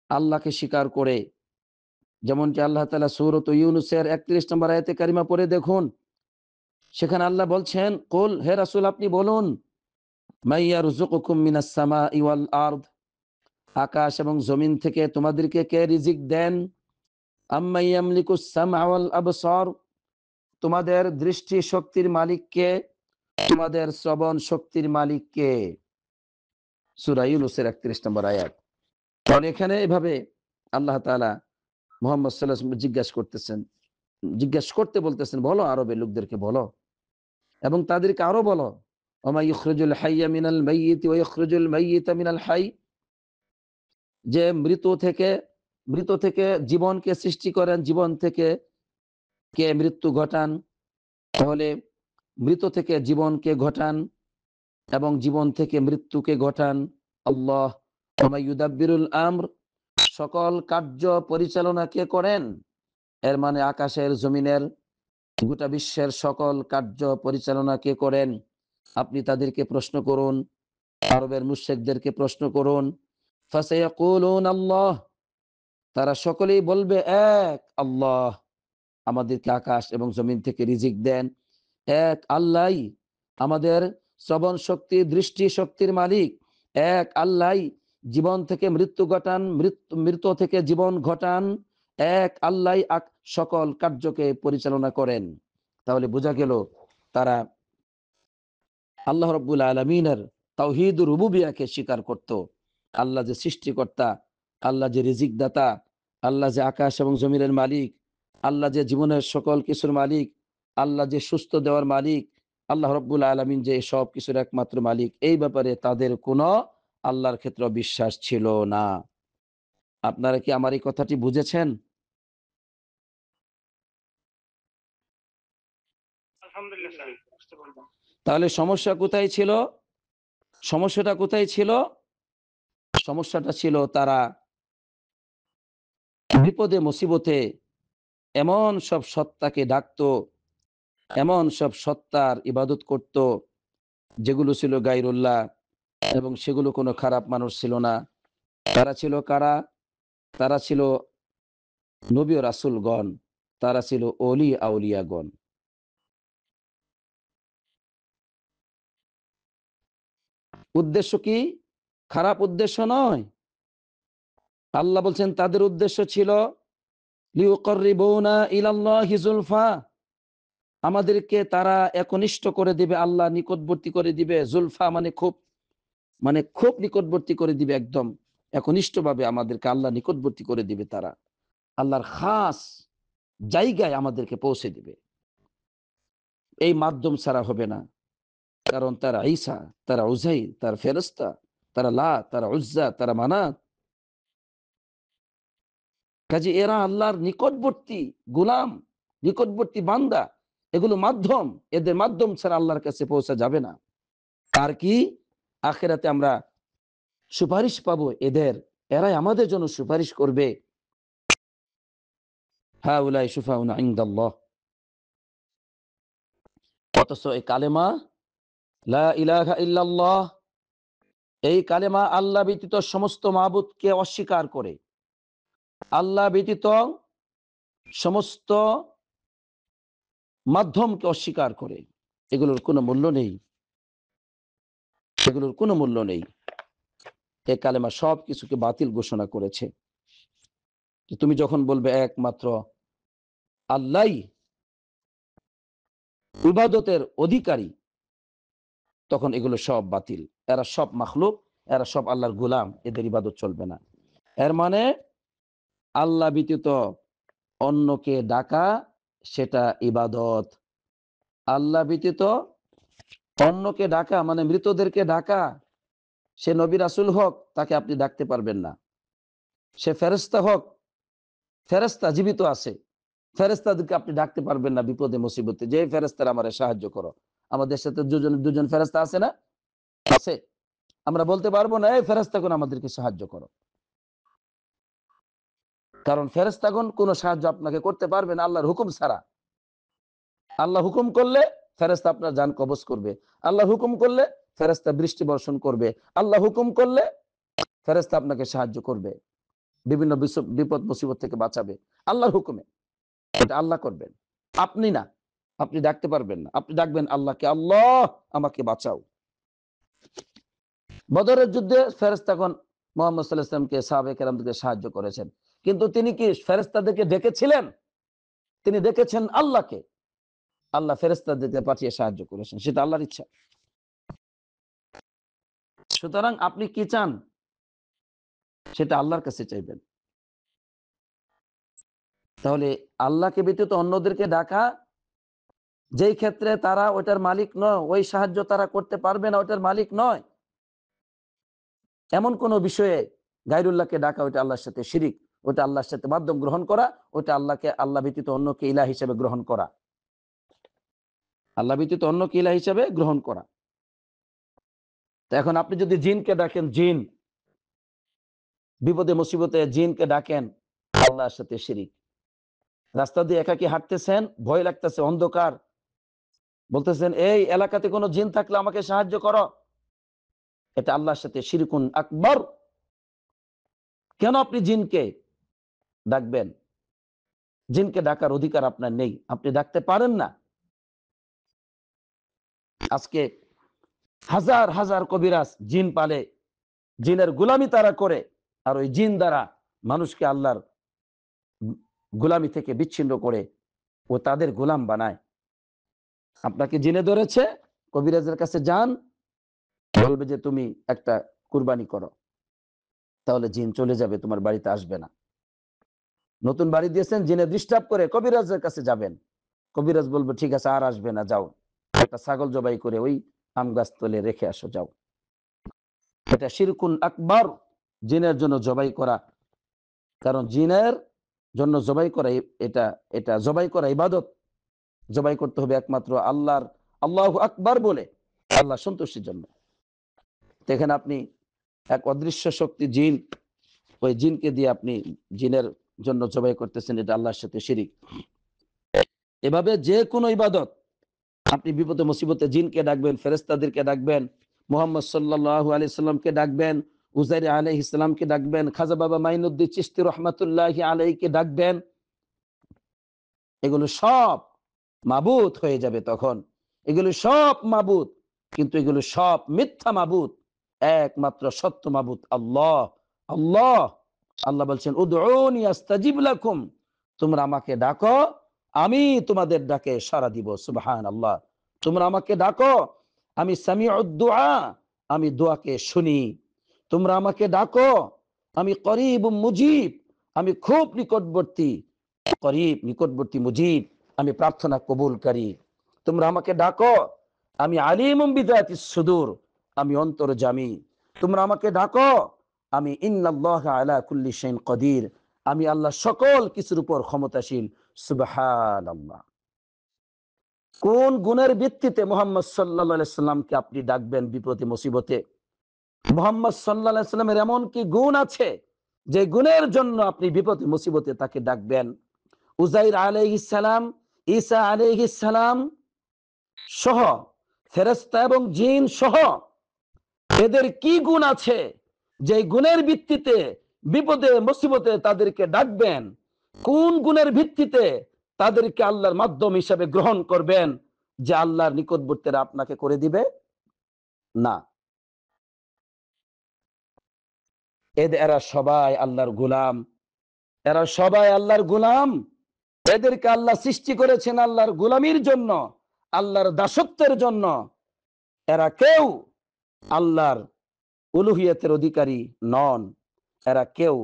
আল্লাহকে স্বীকার করে। যেমনটি আল্লাহ তাআলা সূরাত ইউনূসের ৩১ নম্বর আয়াতে কারিমা পড়ে দেখুন, সেখানে আল্লাহ বলছেন, কুল, হে রাসূল আপনি বলুন, মাইয়ারযুকুকুম মিনাস সামাই ওয়াল আরদ, আকাশ এবং জমিন থেকে তোমাদেরকে কে রিজিক দেন? আম্মা ইয়ামলিকুস সামআ ওয়াল আবসার, তোমাদের দৃষ্টি শক্তির মালিক কে? তোমাদের শ্রবণ শক্তির মালিক কে? সূরা ইউনূসের ৩১ নম্বর আয়াত। তাহলে এখানে এভাবে আল্লাহ তাআলা মুহাম্মদ সাল্লাল্লাহু আলাইহি ওয়াসাল্লাম জিজ্ঞেস করতে বলতেছেন, বলো আরবের লোকদেরকে বলো, এবং তাদেরকে আরো বলো, ওমা ইখরিজুল হাইয়্যা মিনাল মাইয়িতি ওয়া ইখরিজুল মাইয়িতা মিনাল হাই, যে মৃত থেকে জীবনকে সৃষ্টি করেন, জীবন থেকে কে মৃত্যু ঘটান। তাহলে মৃত থেকে জীবনকে ঘটান এবং জীবন থেকে মৃত্যুকে ঘটান আল্লাহ। ওমা ইউদাব্বিরুল আমর, সকল কার্য পরিচালনা কে করেন? এর মানে আকাশের, জমিনের, গোটা বিশ্বের সকল কার্য পরিচালনা কে করেন? আপনি তাদেরকে প্রশ্ন করুন, আরবের মুশরিকদেরকে প্রশ্ন করুন। ফাসায়াকুলুন আল্লাহ, তারা সকলেই বলবে এক আল্লাহ, আমাদেরকে আকাশ এবং জমিন থেকে রিজিক দেন এক আল্লাহই, আমাদের শ্রবণ শক্তি, দৃষ্টি শক্তির মালিক এক আল্লাহই, জীবন থেকে মৃত্যু ঘটান, মৃত থেকে জীবন ঘটান এক আল্লাহই, সকল কার্যকে পরিচালনা করেন। তাহলে বোঝা গেল তারা আল্লাহ রাব্বুল আলামিনের তাওহীদ রুবুবিয়াকে স্বীকার করত। আল্লাহ যে সৃষ্টিকর্তা, আল্লাহ যে রিজিক দাতা, আল্লাহ যে আকাশ এবং জমিনের মালিক, আল্লাহ যে জীবনের সকল কিছুর মালিক, আল্লাহ যে সুস্থ দেওয়ার মালিক, আল্লাহ রাব্বুল আলামিন যে সব কিছুর একমাত্র মালিক, এই ব্যাপারে তাদের কোনো আল্লাহর ক্ষেত্রে বিশ্বাস ছিল না। আপনারা কি আমার এই কথাটি বুঝেছেন? আলহামদুলিল্লাহ স্যার, বুঝতে পারলাম। তাহলে সমস্যা কোথায় ছিল? সমস্যাটা কোথায় ছিল? সমস্যাটা ছিল তারা বিপদে মুসিবতে এমন সব সত্তাকে ডাকতো, এমন সব সত্তার ইবাদত করত যেগুলো ছিল গায়রুল্লাহ, এবং সেগুলো কোনো খারাপ মানুষ ছিল না। তারা ছিল কারা? তারা ছিল নবী ও রাসূলগণ, তারা ছিল অলি আউলিয়াগণ। উদ্দেশ্য কি? খারাপ উদ্দেশ্য নয়। আল্লাহ বলছেন তাদের উদ্দেশ্য ছিল লিউকাররিবুনা ইলাল্লাহি যুলফা, আমাদেরকে তারা একনিষ্ঠ করে দিবে, আল্লাহ নিকটবর্তী করে দিবে। জুলফা মানে খুব নিকটবর্তী করে দিবে, একদম একনিষ্ঠভাবে আমাদেরকে আল্লাহ নিকটবর্তী করে দিবে। তারা আল্লাহর খাস জায়গায় আমাদেরকে পৌঁছে দিবে। এই মাধ্যম ছাড়া হবে না, কারণ তারা ঈসা, তারা উজাইর, তারা ফেরেশতা, তারা লাত, তারা উজ্জা, তারা মানাত। কাজে এরা আল্লাহর নিকটবর্তী গোলাম, নিকটবর্তী বান্দা। এগুলো মাধ্যম, এদের মাধ্যম ছাড়া আল্লাহর কাছে পৌঁছা যাবে না। আর কি আখিরাতে আমরা সুপারিশ পাবো এদের, এরাই আমাদের জন্য সুপারিশ করবে। হাউলাই শুফাউনা ইনদাল্লাহ। অথচ এই কালেমা লা ইলাহা ইল্লাল্লাহ, এই কালেমা আল্লাহ ব্যতীত সমস্ত মাবুদকে অস্বীকার করে, আল্লাহ ব্যতীত সমস্ত মাধ্যমকে অস্বীকার করে। এগুলোর কোনো মূল্য নেই, এগুলোর কোনো মূল্য নেই। এই কালেমা সব কিছুকে বাতিল ঘোষণা করেছে। তুমি যখন বলবে একমাত্র আল্লাহই ইবাদতের অধিকারী, তখন এগুলো সব বাতিল। এরা সব মাখলুক, এরা সব আল্লাহর গোলাম, এদের ইবাদত চলবে না। এর মানে আল্লাহ ব্যতীত অন্যকে ডাকা সেটা ইবাদত। আল্লাহ ব্যতীত অন্যকে ডাকা মানে মৃতদেরকে ডাকা। সে নবী রাসূল হোক, তাকে আপনি ডাকতে পারবেন না। সে ফেরেশতা হোক, ফেরেশতা জীবিত আছে, ফেরেশতাদেরকে আপনি ডাকতে পারবেন না বিপদে মুসিবতে, যে ফেরেশতারা আমারে সাহায্য করো। আমাদের সাথে দুজন ফেরেশতা আছে না? আছে। আমরা বলতে পারবো না এই ফেরেশতাগণ আমাদেরকে সাহায্য করো, কারণ ফেরেশতাগণ কোনো সাহায্য আপনাকে করতে পারবে না আল্লাহর হুকুম ছাড়া। আল্লাহ হুকুম করলে ফেরেশতা আপনার জান কবজ করবে, আল্লাহ হুকুম করলে ফেরেশতা বৃষ্টি বর্ষণ করবে, আল্লাহ হুকুম করলে ফেরেশতা আপনাকে সাহায্য করবে, বিভিন্ন বিপদ মুসিবত থেকে বাঁচাবে আল্লাহর হুকুমে। এটা আল্লাহ করবেন, আপনি না। আপনি ডাকতে পারবেন না, আপনি ডাকবেন আল্লাহকে, আল্লাহ আমাকে বাঁচাও। বদরের যুদ্ধে ফেরেশতাগণ মুহাম্মদ সাল্লাল্লাহু আলাইহি ওয়াসাল্লামকে, সাহাবায়ে কেরামদেরকে সাহায্য করেছেন, কিন্তু তিনি কি ফেরেশতাদেরকে ডেকেছিলেন? তিনি ডেকেছেন আল্লাহকে। আল্লাহ ফেরেশতাদেরকে পাঠিয়ে সাহায্য করেছেন, সেটা আল্লাহর ইচ্ছা। সুতরাং আপনি কি চান সেটা আল্লাহর কাছে চাইবেন। তাহলে আল্লাহকে ব্যতীত অন্যদেরকে ডাকা, যেই ক্ষেত্রে তারা ওইটার মালিক নয়, ওই সাহায্য তারা করতে পারবে না, ওইটার মালিক নয়, এমন কোন বিষয়ে গায়রুল্লাহকে ডাকা, ওইটা আল্লাহর সাথে শিরিক, ওইটা আল্লাহর সাথে মাধ্যম গ্রহণ করা, ওইটা আল্লাহ ব্যতীত অন্যকে ইলাহ হিসেবে গ্রহণ করা, আল্লাহ ব্যতীত অন্যকে ইলাহ হিসেবে গ্রহণ করা। তো এখন আপনি যদি জিনকে ডাকেন, জিন বিপদে মুসিবতে জিনকে ডাকেন, আল্লাহর সাথে শিরিক। রাস্তা দিয়ে একাকি হাঁটতেছেন, ভয় লাগতেছে, অন্ধকার, বলতেছেন এই এলাকাতে কোনো জিন থাকলে আমাকে সাহায্য করো, এটা আল্লাহর সাথে শিরকুন আকবর। কেন আপনি জিনকে ডাকবেন? জিনকে ডাকার অধিকার আপনার নেই, আপনি ডাকতে পারেন না। আজকে হাজার হাজার কবিরাজ জিন পালে, জিনের গোলামি তারা করে, আর ওই জিন দ্বারা মানুষকে আল্লাহর গোলামি থেকে বিচ্ছিন্ন করে ও তাদের গোলাম বানায়। আপনাকে জিনে ধরেছে, কবিরাজের কাছে যান, বলবে যে তুমি একটা কুরবানি করো, তাহলে জিন চলে যাবে, তোমার বাড়িতে আসবে না। নতুন বাড়ি দিয়েছেন, জিনে ডিস্টার্ব করে, কবিরাজের কাছে যাবেন, কবিরাজ বলবে ঠিক আছে আর আসবে না, যাও একটা ছাগল জবাই করে ওই আম গাছ তলে রেখে আসো, যাও। এটা শিরকুন আকবর, জিনের জন্য জবাই করা। কারণ জিনের জন্য জবাই করা, এটা এটা জবাই করা ইবাদত। জবাই করতে হবে একমাত্র আল্লাহর, আল্লাহু আকবার বলে, আল্লাহ সন্তুষ্টির জন্য। এখানে আপনি এক অদৃশ্য শক্তি জিন, ওই জিনকে দিয়ে আপনি জিনের জন্য জবাই করতেছেন, এটা আল্লাহর সাথে শিরিক। এভাবে যে কোনো ইবাদত, আপনি বিপদে মুসিবতে জিনকে ডাকবেন, ফেরেশতাদেরকে ডাকবেন, মুহাম্মদ সাল্লাল্লাহু আলাইহি সাল্লামকে ডাকবেন, উজাইর আলাইহিস সালামকে ডাকবেন, খাজা বাবা মাইনুদ্দিন চিশতি রহমাতুল্লাহি আলাইহিকে ডাকবেন, এগুলো সব মাবুদ হয়ে যাবে তখন। এগুলো সব মাবুদ, কিন্তু এগুলো সব মিথ্যা মাবুদ। একমাত্র সত্য মাবুদ আল্লাহ। আল্লাহ আল্লাহ বলছেন উদউনি আস্তাজিব লাকুম, তোমরা আমাকে ডাকো, আমি তোমাদের ডাকে সাড়া দিব। সুবহানাল্লাহ। তোমরা আমাকে ডাকো, আমি সামিউদ দুআ, আমি দোয়াকে শুনি। তোমরা আমাকে ডাকো, আমি করিবুম মুজিব, আমি খুব নিকটবর্তী, করিব নিকটবর্তী, মুজিব আমি প্রার্থনা কবুলকারী। তোমরা আমাকে ডাকো, আমি আলিমুম বিযাতিস সুদূর, আমি অন্তর্যামী। তোমরা আমাকে ডাকো, আমি ইন্নাল্লাহা আলা কুল্লি শাইইন কদির, আমি আল্লাহ সকল কিছুর উপর ক্ষমতাশীল। সুবহানাল্লাহ। কোন গুণের ভিত্তিতে মুহাম্মদ সাল্লাল্লাহু আলাইহি সাল্লামকে আপনি ডাকবেন বিপদে মুসিবতে? মুহাম্মদ সাল্লাল্লাহু আলাইহি সাল্লামের এমন কি গুণ আছে যে গুণের জন্য আপনি বিপদে মুসিবতে তাকে ডাকবেন? উজাইর আলাইহিস সালাম, ঈসা আলাইহিস সালাম সহ ফেরেশতা এবং জিন সহ এদের কি গুণ আছে যে গুণের ভিত্তিতে বিপদে মুসিবতে তাদেরকে ডাকবেন? কোন গুণের ভিত্তিতে তাদেরকে আল্লাহর মাধ্যম হিসেবে গ্রহণ করবেন যে আল্লাহর নিকটবর্তীরা আপনাকে করে দিবে? না, এরা সবাই আল্লাহর গোলাম, এরা সবাই আল্লাহর গোলাম। এদেরকে আল্লাহ সৃষ্টি করেছেন আল্লাহর গোলামির জন্য, আল্লাহর দাসত্বের জন্য। এরা কেউ আল্লাহর উলুহিয়তের অধিকারী নন, এরা কেউ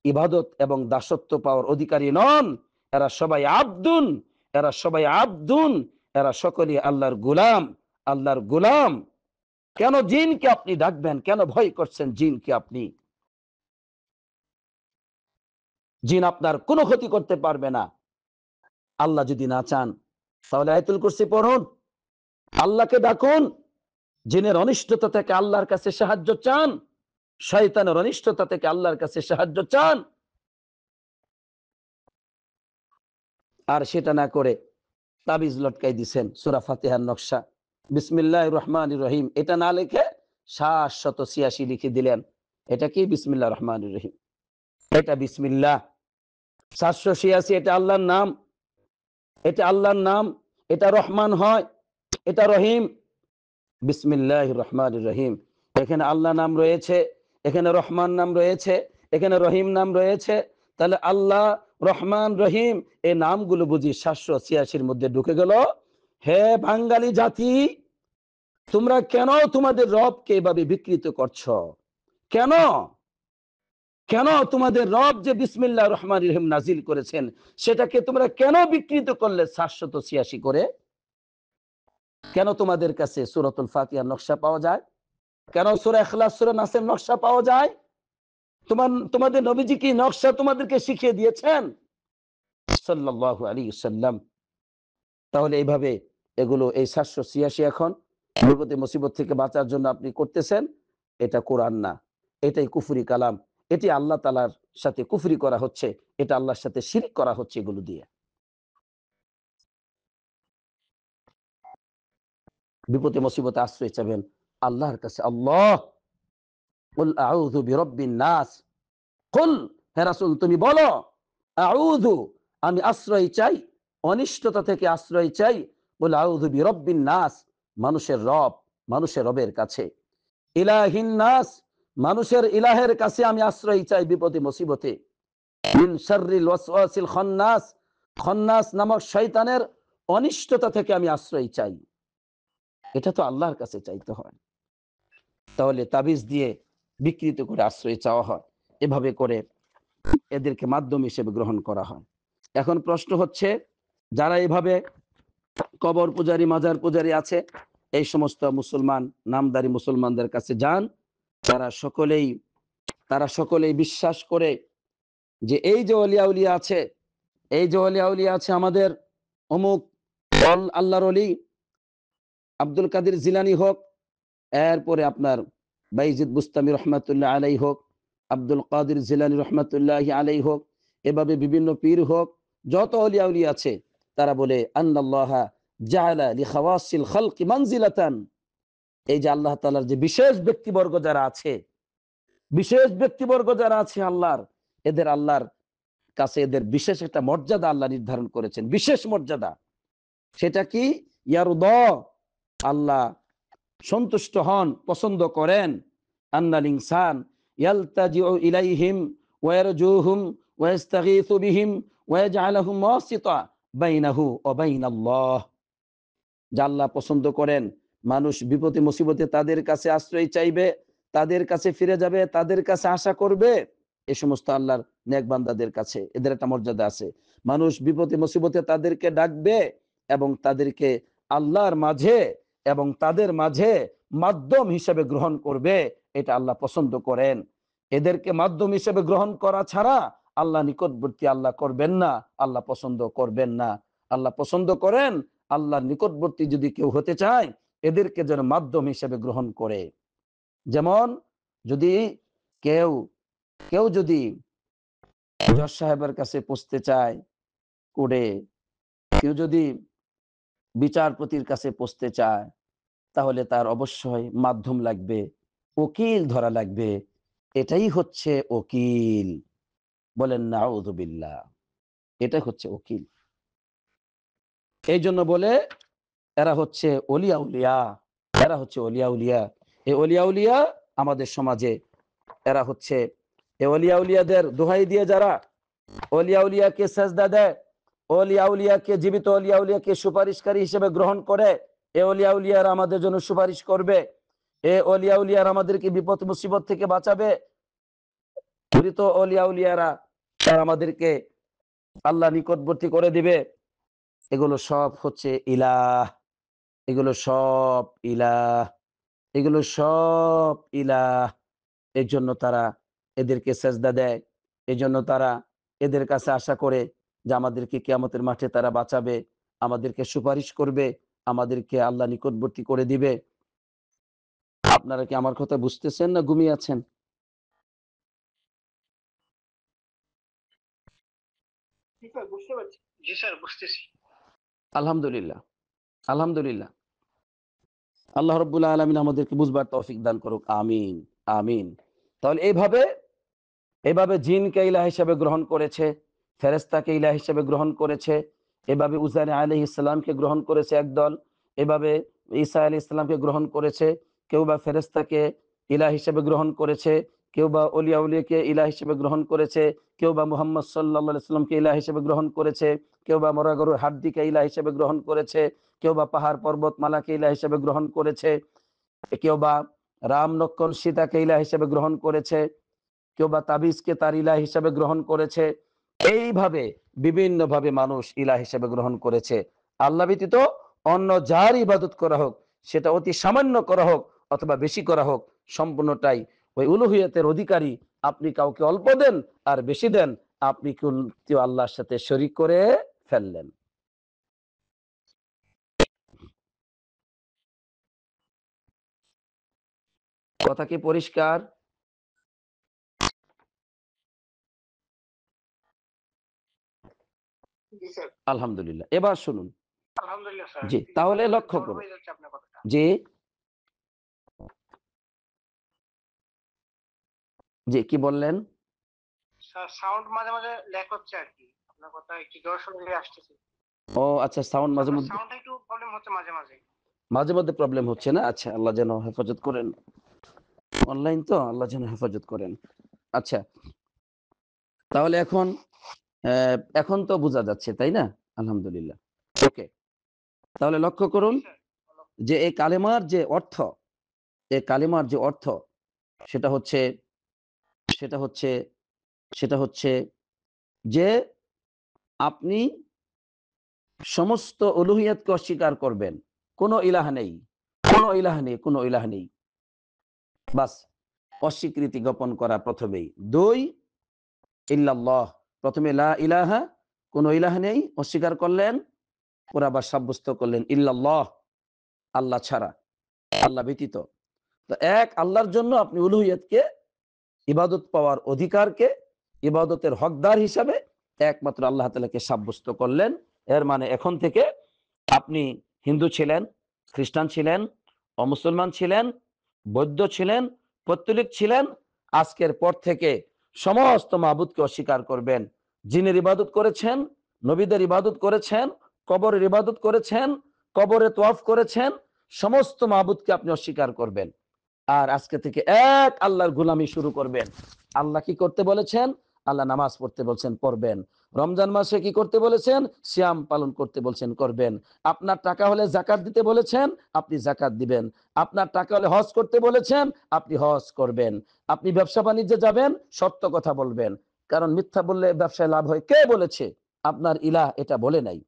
ইবাদত এবং দাসত্ব পাওয়ার অধিকারী নন। এরা সবাই আব্দুন, এরা সবাই আব্দুন, এরা সকলেই আল্লাহর গোলাম, আল্লাহর গোলাম। কেন জিনকে আপনি ডাকবেন? কেন ভয় করছেন জিনকে আপনি? জিন আপনার কোনো ক্ষতি করতে পারবে না আল্লাহ যদি না চান। তাহলে আয়াতুল কুরসি পড়ুন, আল্লাহকে ডাকুন, জিনের অনিষ্টতা থেকে আল্লাহর কাছে সাহায্য চান, শয়তানের অনিষ্টতা থেকে আল্লাহর কাছে সাহায্য চান। আর সেটা না করে তাবিজ লটকাই দিছেন সূরা ফাতিহার নকশা, বিসমিল্লাহির রহমানির রহিম, এটা না লিখে ৭৮৬ লিখে দিলেন। এটা কি? বিসমিল্লাহির রহমানির রহিম, এটা বিসমিল্লাহ। ৭৮৬ এটা আল্লাহর নাম, এটা আল্লাহর নাম, এটা রহমান হয়, এটা রহিম। বিসমিল্লাহির রহমানির রহিম, এখানে আল্লাহ নাম রয়েছে, এখানে রহমান নাম রয়েছে, এখানে রহিম নাম রয়েছে। তাহলে আল্লাহ, রহমান, রহিম এই নামগুলো বুঝি ৭৮৬ মধ্যে ঢুকে গেল। হে বাঙালি জাতি, তোমরা কেন তোমাদের রবকে এভাবে বিকৃত করছো? কেন? কেন তোমাদের রব যে বিসমিল্লাহির রহমানির রহিম নাজিল করেছেন সেটাকে তোমরা কেন বিকৃত করলে ৭৮৬ করে? কেন তোমাদের কাছে সূরাতুল ফাতিহার নকশা পাওয়া যায়? কেন সূরা ইখলাস, সূরা নাসের নকশা পাওয়া যায়? তোমাদের নবীজি কি নকশা তোমাদেরকে শিখিয়ে দিয়েছেন সাল্লাল্লাহু আলাইহি ওয়াসাল্লাম? তাহলে এইভাবে এগুলো, এই ৭৮৬ এখন বিপদে মুসিবত থেকে বাঁচার জন্য আপনি করতেছেন, এটা কোরআন না, এটাই কুফরি কালাম, এটি আল্লাহ তাআলার সাথে কুফরি করা হচ্ছে, এটা আল্লাহর সাথে শিরক করা হচ্ছে এগুলো দিয়ে। বিপদে মুসিবতে আশ্রয় চাবেন আল্লাহর কাছে। আল্লাহ, কুল আউযু বিরাব্বিন নাস, কুল, হে রাসূল তুমি বলো, আউযু আমি আশ্রয় চাই, অনিষ্টতা থেকে আশ্রয় চাই, কুল আউযু বিরাব্বিন নাস মানুষের রব, মানুষের রবের কাছে, ইলাহিন নাস মানুষের ইলাহের কাছে আমি আশ্রয় চাই বিপদে মুসিবতে, মিন শাররিল ওয়াসওয়াসিল খান্নাস, খান্নাস নামক শয়তানের অনিষ্টতা থেকে আমি আশ্রয় চাই। এটা তো আল্লাহর কাছে চাইতে হয়। তাহলে তাবিজ দিয়ে বিকৃত করে আশ্রয় চাওয়া হয়, এভাবে করে এদেরকে মাধ্যম হিসেবে গ্রহণ করা হয়। এখন প্রশ্ন হচ্ছে, যারা এভাবে কবর পূজারী, মাজার পূজারী আছে, এই সমস্ত মুসলমান, নামদারি মুসলমানদের কাছে যান, তারা সকলেই বিশ্বাস করে যে এই যে ওলিয়া উলিয়া আছে, এই যে ওলিয়া উলিয়া আছে, আমাদের অমুক আল্লাহর ওলি আব্দুল কাদের জিলানী হোক, এরপরে আপনার বাইজিদ বুস্তামি রহমাতুল্লাহ আলাই হোক, আব্দুল কাদের জিলানী রহমাতুল্লাহ আলাই হোক, এভাবে বিভিন্ন পীর হোক, যত অলিয়া উলি আছে, তারা বলে আন্নাল্লাহা জাআলা লিখাওয়াসিল খালকি মানজিলাতান, এই যে আল্লাহ তাআলার যে বিশেষ ব্যক্তিবর্গ যারা আছে, বিশেষ ব্যক্তিবর্গ যারা আছে আল্লাহর, এদের আল্লাহর কাছে এদের বিশেষ একটা মর্যাদা আল্লাহ নির্ধারণ করেছেন, বিশেষ মর্যাদা। সেটা কি? ইয়ারুদ, আল্লাহ সন্তুষ্ট হন, পছন্দ করেন। আন্নাল ইনসান ইয়ালতাজিউ ইলাইহিম ওয়া ইয়ারজুহুম ওয়া ইস্তাগীথু বিহিম ওয়া ইয়াজআলুহুম ওয়াসিতা বাইনাহু ওয়া বাইনাল্লাহ। যা আল্লাহ পছন্দ করেন, মানুষ বিপদে মুসিবতে তাদের কাছে আশ্রয় চাইবে, তাদের কাছে ফিরে যাবে, তাদের কাছে আশা করবে। এই সমস্ত আল্লাহর নেক বান্দাদের কাছে এদের একটা মর্যাদা আছে। মানুষ বিপদে মুসিবতে তাদেরকে ডাকবে এবং তাদেরকে আল্লাহর মাঝে এবং তাদের মাঝে মাধ্যম হিসেবে গ্রহণ করবে, এটা আল্লাহ পছন্দ করেন। এদেরকে মাধ্যম হিসেবে গ্রহণ করা ছাড়া আল্লাহ নিকটবর্তী আল্লাহ করবেন না, আল্লাহ পছন্দ করবেন না। আল্লাহ পছন্দ করেন আল্লাহর নিকটবর্তী যদি কেউ হতে চায়, এদেরকে যেন মাধ্যম হিসেবে গ্রহণ করে। যেমন যদি কেউ কেউ যদি জজ সাহেবের কাছে পৌঁছতে চায় কোর্টে, কেউ যদি বিচারপতির কাছে পৌঁছতে চায়, তাহলে তার অবশ্যই মাধ্যম লাগবে, উকিল ধরা লাগবে। এটাই হচ্ছে উকিল। বলেন নাউযু বিল্লাহ, এটা হচ্ছে উকিল। এই জন্য বলে এরা হচ্ছে অলিয়া উলিয়া, এরা হচ্ছে অলিয়া উলিয়া। এই অলিয়া উলিয়া আমাদের সমাজে এরা হচ্ছে, এই অলিয়া উলিয়াদের দোহাই দিয়ে যারা অলিয়া উলিয়াকে সেজদা দেয়, অলিয়া উলিয়াকে, জীবিত অলিয়া উলিয়াকে সুপারিশকারী হিসেবে গ্রহণ করে, এ অলিয়া উলিয়ারা আমাদের জন্য সুপারিশ করবে, এ অলিয়া উলিয়ারা আমাদেরকে বিপদ মুসিবত থেকে বাঁচাবে, মৃত অলিয়া উলিয়ারা তারা আমাদেরকে আল্লাহ নিকটবর্তী করে দিবে। এগুলো সব হচ্ছে ইলাহ, এগুলো সব ইলাহ, এগুলো সব ইলাহ। এই জন্য তারা এদেরকে সেজদা দেয়, এই জন্য তারা এদের কাছে আশা করে যে আমাদেরকে কিয়ামতের মাঠে তারা বাঁচাবে, আমাদেরকে সুপারিশ করবে, আমাদেরকে আল্লাহ নিকটবর্তী করে দিবে। আপনারা কি আমার কথা বুঝতেছেন না ঘুমিয়ে আছেন? বুঝতে পারছি। জি স্যার, বুঝতেছি। আলহামদুলিল্লাহ, আলহামদুলিল্লাহ। আল্লাহ রাব্বুল আলামিন আমাদেরকে বুঝবার তৌফিক দান করুক, আমিন, আমিন। তাহলে এইভাবে জিনকে ইলাহ হিসেবে গ্রহণ করেছে, ফেরেশতাকে ইলাহ হিসেবে গ্রহণ করেছে, এভাবে উজাইর আলাইহিস সালামকে গ্রহণ করেছে একদল, এভাবে ঈসা আলাইহিস সালামকে গ্রহণ করেছে, কেউ বা ফেরেশতাকে ইলাহ হিসেবে গ্রহণ করেছে, কেউ বা অলিয়া উলিয়াকে ইলাহ হিসেবে গ্রহণ করেছে, কেউ বা মুহাম্মদ সাল্লাল্লাহু আলাইহি সাল্লামকে ইলাহ হিসেবে গ্রহণ করেছে, কেউ বা মরা গরুর হাড্ডিকে ইলাহ হিসেবে গ্রহণ করেছে, কেউ বা পাহাড় পর্বতমালাকে ইলাহ হিসেবে গ্রহণ করেছে, কেউ বা রাম লক্ষ্মণ সীতাকে ইলাহ হিসেবে গ্রহণ করেছে, কেউ বা তাবিজকে তার ইলাহ হিসেবে গ্রহণ করেছে। এইভাবে বিভিন্নভাবে মানুষ ইলাহ হিসেবে গ্রহণ করেছে। আল্লাহ ব্যতীত অন্য যার ইবাদত করা হোক, সেটা অতি সামান্য করা হোক অথবা বেশি করা হোক, সম্পূর্ণটাই ওই উলুহিয়তের অধিকারী। আপনি কাউকে অল্প দেন আর বেশি দেন, আপনি কেউ আল্লাহর সাথে শরীক করে ফেললেন। কথা কি পরিষ্কার? জি স্যার। আলহামদুলিল্লাহ। এবার শুনুন। আলহামদুলিল্লাহ স্যার। জি, তাহলে লক্ষ্য জোর করুন। হয়ে যাচ্ছে আপনার কথাটা। জি, জি, কি বললেন? স্যার, সাউন্ড মাঝে মাঝে ল্যাগ হচ্ছে আর কি। আপনার কথা একটু জোর সরে আসতেছে। ও আচ্ছা, সাউন্ড মাঝে আপনার মধ্যে সাউন্ডটা একটু প্রবলেম হচ্ছে মাঝে মাঝে। মাঝে মধ্যে প্রবলেম হচ্ছে না? আচ্ছা, আল্লাহ যেন হেফাজত করেন। অনলাইন তো, আল্লাহ যেন হেফাজত করেন। আচ্ছা, তাহলে এখন তো বোঝা যাচ্ছে, তাই না? আলহামদুলিল্লাহ। ওকে, তাহলে লক্ষ্য জি করুন স্যার, বলো। যে এই কালেমার যে অর্থ, এই কালেমার যে অর্থ, সেটা হচ্ছে সেটা হচ্ছে সেটা হচ্ছে যে আপনি সমস্ত উলুহিয়াতকে অস্বীকার করবেন। কোনো ইলাহ নেই, কোনো ইলাহ নেই, কোনো ইলাহ নেই। বাস অস্বীকৃতি জ্ঞাপন করা প্রথমেই। ২, ইল্লাল্লাহ, প্রথমে লা ইলাহা, কোনো ইলাহ নেই, অস্বীকার করলেন। ওরা আবার সাব্যস্ত করলেন ইল্লাল্লাহ, আল্লাহ ছাড়া, আল্লাহ ব্যতীত। তো এক আল্লাহর জন্য আপনি উলুহিয়তকে, ইবাদত পাওয়ার অধিকারকে, ইবাদতের হকদার হিসাবে একমাত্র আল্লাহ তাআলাকে সাব্যস্ত করলেন। এর মানে এখন থেকে আপনি হিন্দু ছিলেন, খ্রিস্টান ছিলেন, অমুসলমান ছিলেন, বৌদ্ধ ছিলেন, পৌত্তলিক ছিলেন, আজকের পর থেকে সমস্ত মাবুদকে অস্বীকার করবেন। জিনের ইবাদত করেছেন, নবীদের ইবাদত করেছেন, কবরের ইবাদত করেছেন, কবরে তোয়াফ করেছেন, সমস্ত মাবুদকে আপনি অস্বীকার করবেন। আর আজকে থেকে এক আল্লাহর গোলামি শুরু করবেন। আল্লাহ কি করতে বলেছেন? আল্লাহ নামাজ পড়তে বলছেন, পড়বেন। রমজান মাসে কি করতে বলেছেন? সিয়াম পালন করতে বলছেন, করবেন। আপনার টাকা হলে যাকাত দিতে বলেছেন, আপনি যাকাত দিবেন। আপনার টাকা হলে হজ করতে বলেছেন, আপনি হজ করবেন। আপনি ব্যবসা বাণিজ্যে যাবেন, সত্য কথা বলবেন। কারণ মিথ্যা বললে ব্যবসায় লাভ হয়, কে বলেছে? আপনার ইলাহ এটা বলে নাই।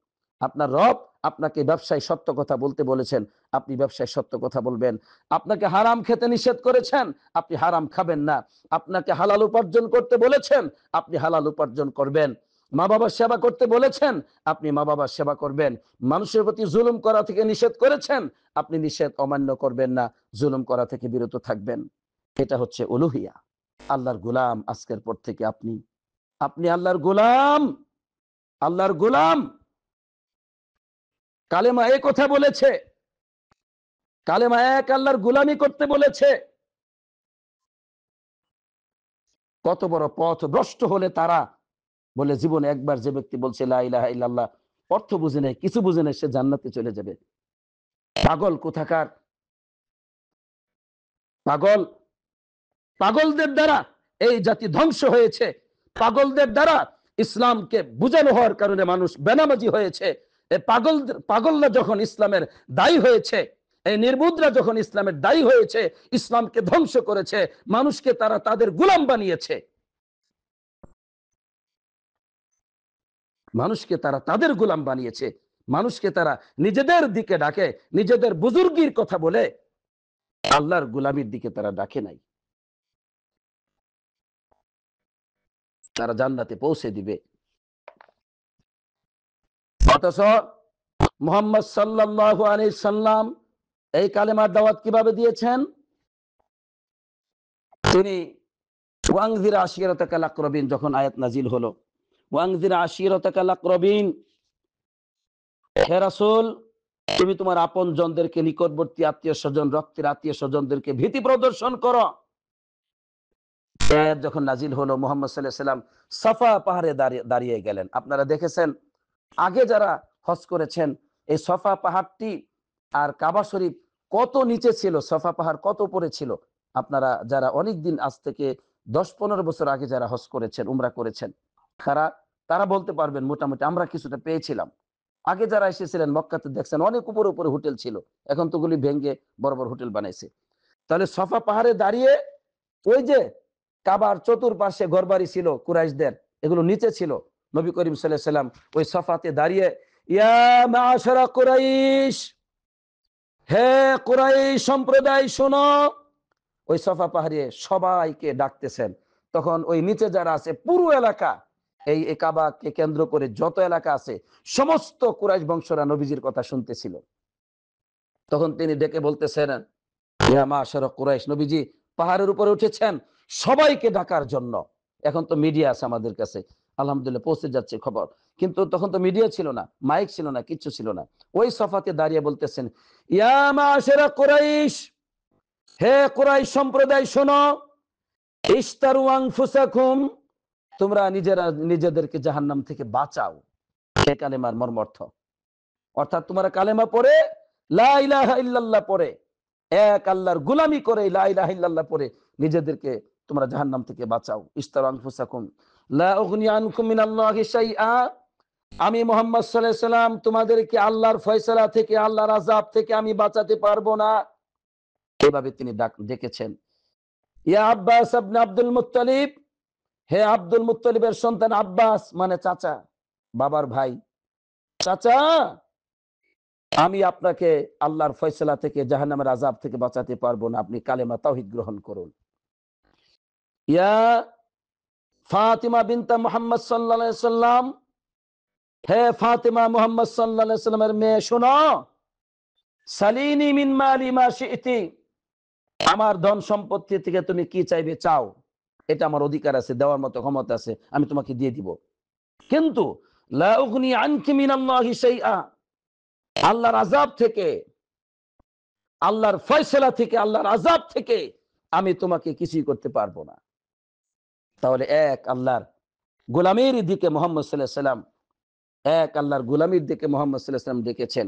আপনার রব আপনাকে ব্যবসায় সত্য কথা বলতে বলেছেন, আপনি ব্যবসায় সত্য কথা বলবেন। আপনাকে হারাম খেতে নিষেধ করেছেন, আপনি হারাম খাবেন না। আপনাকে হালাল উপার্জন করতে বলেছেন, আপনি হালাল উপার্জন করবেন। মা বাবার সেবা করতে বলেছেন, আপনি মা বাবার সেবা করবেন। মানুষের প্রতি জুলুম করা থেকে নিষেধ করেছেন, আপনি নিষেধ অমান্য করবেন না, জুলুম করা থেকে বিরত থাকবেন। এটা হচ্ছে উলুহিয়া। আল্লাহর গোলাম আজকের পর থেকে আপনি আপনি আল্লাহর গোলাম। আল্লাহর গোলাম। কালেমা এই কথা বলেছে, কালেমা এক আল্লাহর গোলামি করতে বলেছে। কত বড় পথ ভ্রষ্ট হলে তারা বলে, জীবনে একবার যে ব্যক্তি বলছে লা ইলাহা ইল্লাল্লাহ, অর্থ বুঝে নেই, কিছু বুঝে নেই, সে জান্নাতে চলে যাবে। পাগল কোথাকার! পাগল! পাগলদের দ্বারা এই জাতি ধ্বংস হয়েছে। পাগলদের দ্বারা ইসলামকে বুঝানো হওয়ার কারণে মানুষ বেনামাজি হয়েছে। এই পাগলরা যখন ইসলামের দায়ী হয়েছে, এই নির্বুদরা যখন ইসলামের দায়ী হয়েছে, ইসলামকে ধ্বংস করেছে, মানুষকে তারা তাদের গোলাম বানিয়েছে। মানুষকে তারা তাদের গোলাম বানিয়েছে। মানুষকে তারা নিজেদের দিকে ডাকে, নিজেদের বুজুর্গির কথা বলে, আল্লাহর গোলামির দিকে তারা ডাকে নাই। তারা জান্নাতে পৌঁছে দিবে। অথচ মুহাম্মদ সাল্লাল্লাহু আলাইহি সাল্লাম এই কালেমার দাওয়াত কিভাবে দিয়েছেন? তিনি ওয়াংজিরা আশিরাতাকাল আকরাবিন যখন আয়াত নাজিল হলো, ওয়াংজিরা আশিরাতাকাল আকরাবিন, হে রাসূল, তুমি তোমার আপন জনদেরকে, নিকটবর্তী আত্মীয় স্বজন, রক্তের আত্মীয় স্বজনদেরকে ভীতি প্রদর্শন করো। আয়াত যখন নাজিল হলো, মুহাম্মদ সাল্লাল্লাহু আলাইহি সাল্লাম সাফা পাহাড়ে দাঁড়িয়ে গেলেন। আপনারা দেখেছেন, আগে যারা হজ করেছেন, এই সাফা পাহাড়টি আর কাবা শরীফ কত নিচে ছিল, সাফা পাহাড় কত উপরে ছিল। আপনারা যারা অনেক দিন, আজ থেকে 10-15 বছর আগে যারা হজ করেছেন, উমরা করেছেন, তারা তারা বলতে পারবেন মোটামুটি আমরা কিছুটা পেয়েছিলাম। আগে যারা এসেছিলেন মক্কাতে দেখছেন অনেক উপরে উপরে হোটেল ছিল, এখন তো গুলি ভেঙে বড় বড় হোটেল বানাইছে। তাহলে সাফা পাহাড়ে দাঁড়িয়ে ওই যে কাবার চতুর্পাশে ঘরবাড়ি ছিল কুরাইশদের, এগুলো নিচে ছিল। নবী করিম সাল্লাল্লাহু আলাইহি সাল্লাম ওই সাফাতে দাঁড়িয়ে, ইয়া মাশারা কুরাইশ, হে কুরাইশ সম্প্রদায় শোনো, ওই সাফা পাহাড়ে সবাইকে ডাকতেছেন। তখন ওই নিচে যারা আছে পুরো এলাকা, এই কাবাকে কেন্দ্র করে যত এলাকা আছে, সমস্ত কুরাইশ বংশরা নবীজির কথা শুনতেছিল। তখন তিনি ডেকে বলতেছেন, ইয়া মাশারা কুরাইশ, নবীজি পাহাড়ের উপরে উঠেছেন সবাইকে ডাকার জন্য। এখন তো মিডিয়া আছে আমাদের কাছে, আলহামদুলিল্লাহ পৌঁছে যাচ্ছে খবর। কিন্তু তখন তো মিডিয়া ছিল না, মাইক ছিল না, কিচ্ছু ছিল না। ওই সফাতে দাঁড়িয়ে বলতেছেন, ইয়া মাশারা কুরাইশ, হে কুরাইশ সম্প্রদায় শোনো, ইশতারু আনফুসাকুম, তোমরা নিজেরা নিজেদেরকে জাহান্নাম থেকে বাঁচাও। এই কালেমার মর্মার্থ। অর্থাৎ তোমরা কালেমা পড়ে, লা ইলাহা ইল্লাল্লাহ পড়ে, এক আল্লাহর গোলামি করে, লা ইলাহা ইল্লাল্লাহ পড়ে নিজেদেরকে তোমরা জাহান্নাম থেকে বাঁচাও। ইস্তারু আনফুসাকুম লা উগনি আনকুম মিনাল্লাহি শাইআ, আমি মুহাম্মদ সাল্লাল্লাহু আলাইহি সাল্লাম তোমাদেরকে আল্লাহর ফয়সালা থেকে, আল্লাহর আযাব থেকে আমি বাঁচাতে পারবো না। এভাবে তিনি ডেকেছেন। ইয়া আব্বাস ইবনে আব্দুল মুত্তালিব, হে আব্দুল মুত্তালিবের সন্তান আব্বাস, মানে চাচা, বাবার ভাই, চাচা, আমি আপনাকে আল্লাহর ফয়সালা থেকে, জাহান্নামের আযাব থেকে বাঁচাতে পারবো না, আপনি কালেমা তাওহীদ গ্রহণ করুন। ইয়া ফাতিমা বিনতে মুহাম্মদ সাল্লাল্লাহু আলাইহি সাল্লাম, হে ফাতিমা মুহাম্মদ সাল্লাল্লাহু আলাইহি সাল্লামের মেয়ে শোনো, সালিনি মিন মালি মা শি'তি, আমার ধন সম্পত্তি থেকে তুমি কি চাইবে চাও, এটা আমার অধিকার আছে, দেওয়ার মতো ক্ষমতা আছে, আমি তোমাকে দিয়ে দিব। কিন্তু লা উগনি আনকি মিনাল্লাহি শাইআ, আল্লাহর আযাব থেকে, আল্লাহর ফয়সালা থেকে, আল্লাহর আযাব থেকে আমি তোমাকে কিছুই করতে পারবো না। তাহলে এক আল্লাহর গোলামীর দিকে মুহাম্মদ সাল্লাল্লাহু আলাইহি সাল্লাম, এক আল্লাহর গোলামীর দিকে মুহাম্মদ সাল্লাল্লাহু আলাইহি সাল্লাম ডেকেছেন।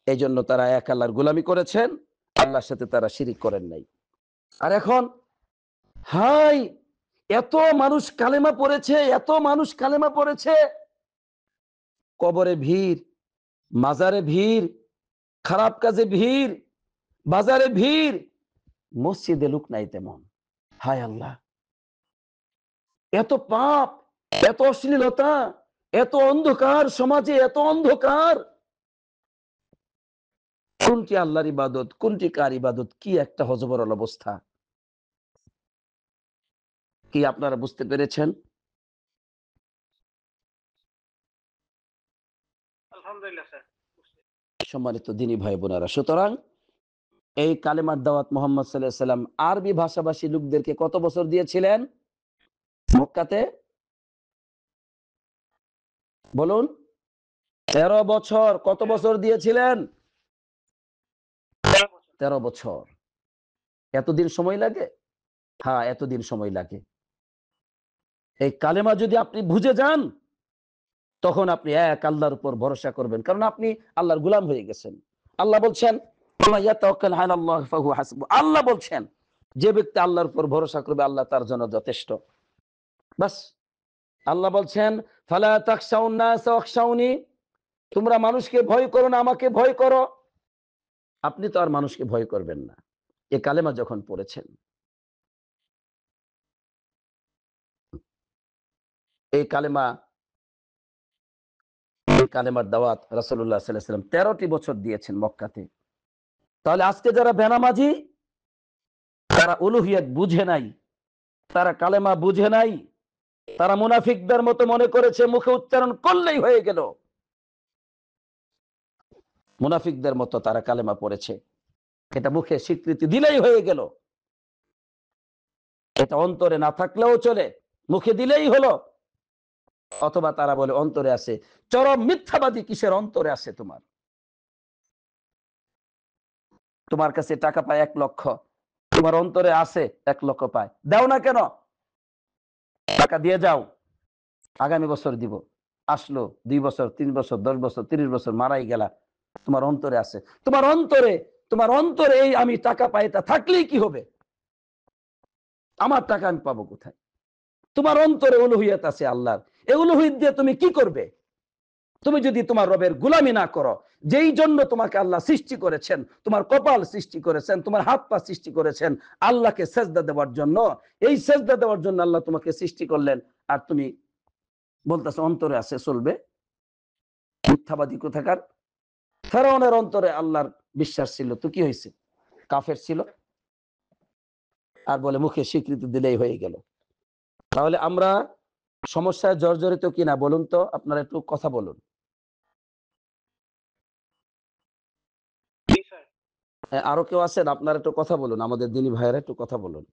এই জন্য তারা এক আল্লাহর গোলামি করেছেন, আল্লাহর সাথে তারা শিরিক করেন নাই। আর এখন হাই, এত মানুষ কালেমা পড়েছে, এত মানুষ কালেমা পড়েছে, কবরে ভিড়, মাজারে ভিড়, খারাপ কাজে ভিড়, বাজারে ভিড়, মসজিদে লোক নাই তেমন। হায় আল্লাহ, এত পাপ, এত অশ্লীলতা, এত অন্ধকার সমাজে, এত অন্ধকার। কোনটি আল্লাহর ইবাদত, কোনটি কার ইবাদত, কি একটা হযবরল অবস্থা। কি আপনারা বুঝতে পেরেছেন? আলহামদুলিল্লাহ স্যার। সম্মানিত দিনী ভাই বোনেরা, সুতরাং এই কালেমার দাওয়াত মুহাম্মদ সাল্লাল্লাহু আলাইহি সাল্লাম আরবি ভাষাভাষী লোকদেরকে কত বছর দিয়েছিলেন মক্কাতে? বলুন। 13 বছর। কত বছর দিয়েছিলেন? 13 বছর। এতদিন সময় লাগে? হ্যাঁ, এতদিন সময় লাগে। এই কালেমা যদি আপনি বুঝে যান, তখন আপনি এক আল্লাহর উপর ভরসা করবেন, কারণ আপনি আল্লাহর গোলাম হয়ে গেছেন। আল্লাহ বলছেন, আল্লাহ বলছেন, যে ব্যক্তি আল্লাহর উপর ভরসা করবে আল্লাহ তার জন্য যথেষ্ট। বাস। আল্লাহ বলছেন, ফালা তাখশাউন নাস ওয়াখশাউনি, তোমরা মানুষকে ভয় করো না, আমাকে ভয় করো। আপনি তো আর মানুষকে ভয় করবেন না এ কালেমা যখন পড়েছেন। এই কালেমা, এই কালেমার দাওয়াত রাসূলুল্লাহ সাল্লাল্লাহু আলাইহি ওয়াসাল্লাম 13টি বছর দিয়েছেন মক্কাতে। তাহলে আজকে যারা বেনামাজি, তারা উলুহিয়ত বুঝে নাই, তারা কালেমা বুঝে নাই, তারা মুনাফিকদের মতো মনে করেছে মুখে উচ্চারণ করলেই হয়ে গেল। মুনাফিকদের মতো তারা কালেমা পড়েছে, এটা মুখে স্বীকৃতি দিলেই হয়ে গেল, এটা অন্তরে না থাকলেও চলে, মুখে দিলেই হলো। অথবা তারা বলে অন্তরে আছে। চরম মিথ্যাবাদী। কিসের অন্তরে আছে তোমার? তোমার কাছে টাকা পায় 1 লক্ষ, তোমার অন্তরে আছে 1 লক্ষ পায়, দাও না কেন? টাকা দিয়ে যাও, আগামী বছর দিব। আসলো 2 বছর, 3 বছর, 10 বছর, 30 বছর, মারাই গেলা। তোমার অন্তরে আছে। তোমার অন্তরে, তোমার অন্তরে এই আমি টাকা পাই এটা থাকলেই কি হবে? আমার টাকা আমি পাবো কোথায়? তোমার অন্তরে উলুহিয়ত আছে আল্লাহর। এই উলুহিয়ত দিয়ে তুমি কি করবে? তুমি যদি তোমার রবের গোলামি না করো, যেই জন্য তোমাকে আল্লাহ সৃষ্টি করেছেন, তোমার কপাল সৃষ্টি করেছেন, তোমার হাত পা সৃষ্টি করেছেন আল্লাহকে সেজদা দেওয়ার জন্য, এই সেজদা দেওয়ার জন্য আল্লাহ তোমাকে সৃষ্টি করলেন, আর তুমি বলতেছো অন্তরে আছে, চলবে? মিথ্যাবাদী কোথাকার। ফেরাউনের অন্তরে আল্লাহর বিশ্বাস ছিল, তো কি হয়েছে? কাফের ছিল, আর বলে মুখে স্বীকৃতি দিলেই হয়ে গেল। তাহলে আমরা সমস্যায় জর্জরিত কিনা বলুন তো, আপনারা একটু কথা বলুন। জি স্যার। আরো কেউ আছেন? আপনারা একটু কথা বলুন, আমাদের দিনী ভাইয়েরা একটু কথা বলুন।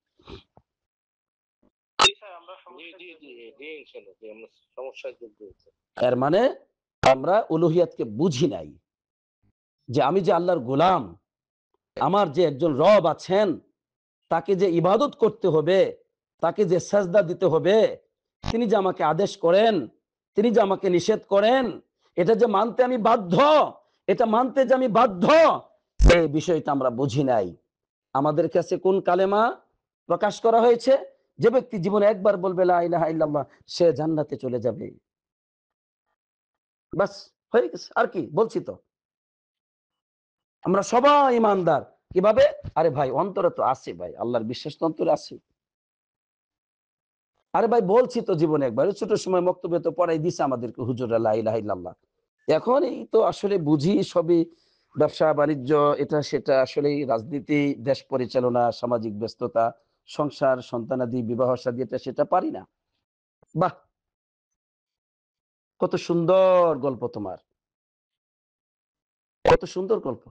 জি স্যার, আমরা সমস্যায় জর্জরিত। এর মানে আমরা উলুহিয়াতকে বুঝি নাই, যে আমি যে আল্লাহর গোলাম, আমার যে একজন রব আছেন, তাকে যে ইবাদত করতে হবে, তাকে যে সাজদা দিতে হবে, তিনি যে আমাকে আদেশ করেন, তিনি যে আমাকে নিষেধ করেন, এটা যে মানতে আমি বাধ্য, এটা মানতে যে আমি বাধ্য, এই বিষয়টা আমরা বুঝি নাই। আমাদের কাছে কোন কালেমা প্রকাশ করা হয়েছে? যে ব্যক্তি জীবনে একবার বলবে লা ইলাহা ইল্লাল্লাহ, সে জান্নাতে চলে যাবে। বাস, হয়ে গেছে। আর কি বলছি? তো আমরা সবাই ইমানদার। কিভাবে? আরে ভাই, অন্তরে তো আছে ভাই, আল্লাহর বিশ্বাস তো অন্তরে আছে। আরে ভাই, বলছি তো জীবনে একবার, ছোট সময় বক্তব্য তো পড়াই দিছে আমাদেরকে হুজুররা লা ইলাহা ইল্লাল্লাহ। এখন এই তো আসলে বুঝি সবই, ব্যবসা বাণিজ্য, এটা সেটা, আসলে রাজনীতি, দেশ পরিচালনা, সামাজিক ব্যস্ততা, সংসার, সন্তানাদি, বিবাহ শাদী, এটা সেটা পারি না। বাহ, কত সুন্দর গল্প তোমার, কত সুন্দর গল্প।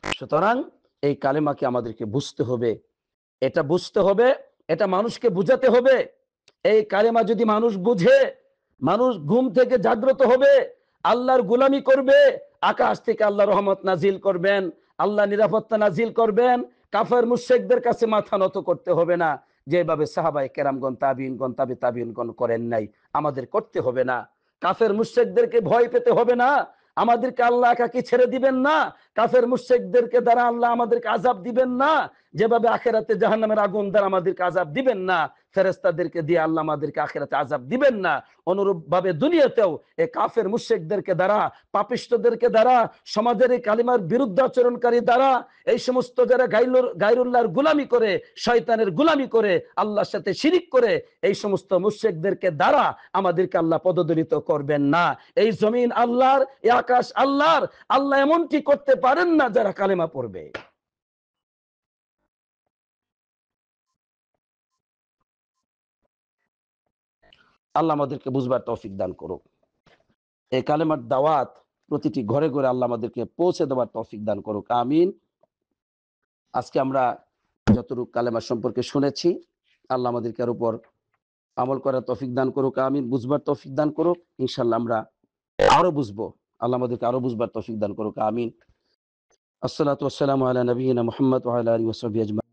সুতরাং এই কালেমাকে আমাদেরকে বুঝতে হবে, এটা বুঝতে হবে, এটা মানুষকে বুঝাতে হবে। এই কালেমা যদি মানুষ বুঝে, মানুষ ঘুম থেকে জাগ্রত হবে, আল্লাহর গোলামি করবে, আকাশ থেকে আল্লাহ রহমত নাজিল করবেন, আল্লাহ নিরাপত্তা নাজিল করবেন। কাফের মুশরিকদের কাছে মাথা নত করতে হবে না, যেভাবে সাহাবায়ে কেরামগণ তাবিঈনগণ তাবে তাবিঈনগণ করেন নাই, আমাদের করতে হবে না। কাফের মুশরিকদেরকে ভয় পেতে হবে না, আমাদেরকে আল্লাহ একাকী ছেড়ে দিবেন না। কাফের মুশরিকদেরকে দ্বারা আল্লাহ আমাদেরকে আযাব দিবেন না, যেভাবে আখিরাতে জাহান্নামের আগুন দ্বারা আমাদেরকে আযাব দিবেন না, ফেরেশতাদেরকে দিয়ে আল্লাহ আমাদেরকে আখিরাতে আযাব দিবেন না। অনুরূপ ভাবে দুনিয়াতেও এই কাফের মুশরিকদেরকে দ্বারা, পাপিষ্টদেরকে দ্বারা, সমাজের এই কালিমার বিরুদ্ধাচরণকারী দ্বারা, এই সমস্ত যারা গায়রুল্লাহর গোলামি করে, শয়তানের গোলামি করে, আল্লাহর সাথে শিরিক করে, এই সমস্ত মুশরিকদেরকে দ্বারা আমাদেরকে আল্লাহ পদদলিত করবেন না। এই জমিন আল্লাহর, এই আকাশ আল্লাহর। আল্লাহ এমনটি করতে পারেন না যারা কালেমা পড়বে। আল্লাহ আমাদেরকে বুঝবার তৌফিক দান করুক। এই কালেমার দাওয়াত প্রতিটি ঘরে ঘরে আল্লাহ আমাদেরকে পৌঁছে দেওয়ার তৌফিক দান করুক, আমিন। আজকে আমরা যতটুকু কালেমা সম্পর্কে শুনেছি, আল্লাহ আমাদেরকে এর উপর আমল করার তৌফিক দান করুক, আমিন। বুঝবার তৌফিক দান করুক, ইনশাআল্লাহ আমরা আরো বুঝবো। আল্লাহ আমাদেরকে আরো বুঝবার তৌফিক দান করুক, আমিন। আসসালাতু ওয়াসসালামু আলা নবিয়িনা মুহাম্মদ ওয়া আলা আলিহি ওয়া সাহবিহি আজমাইন।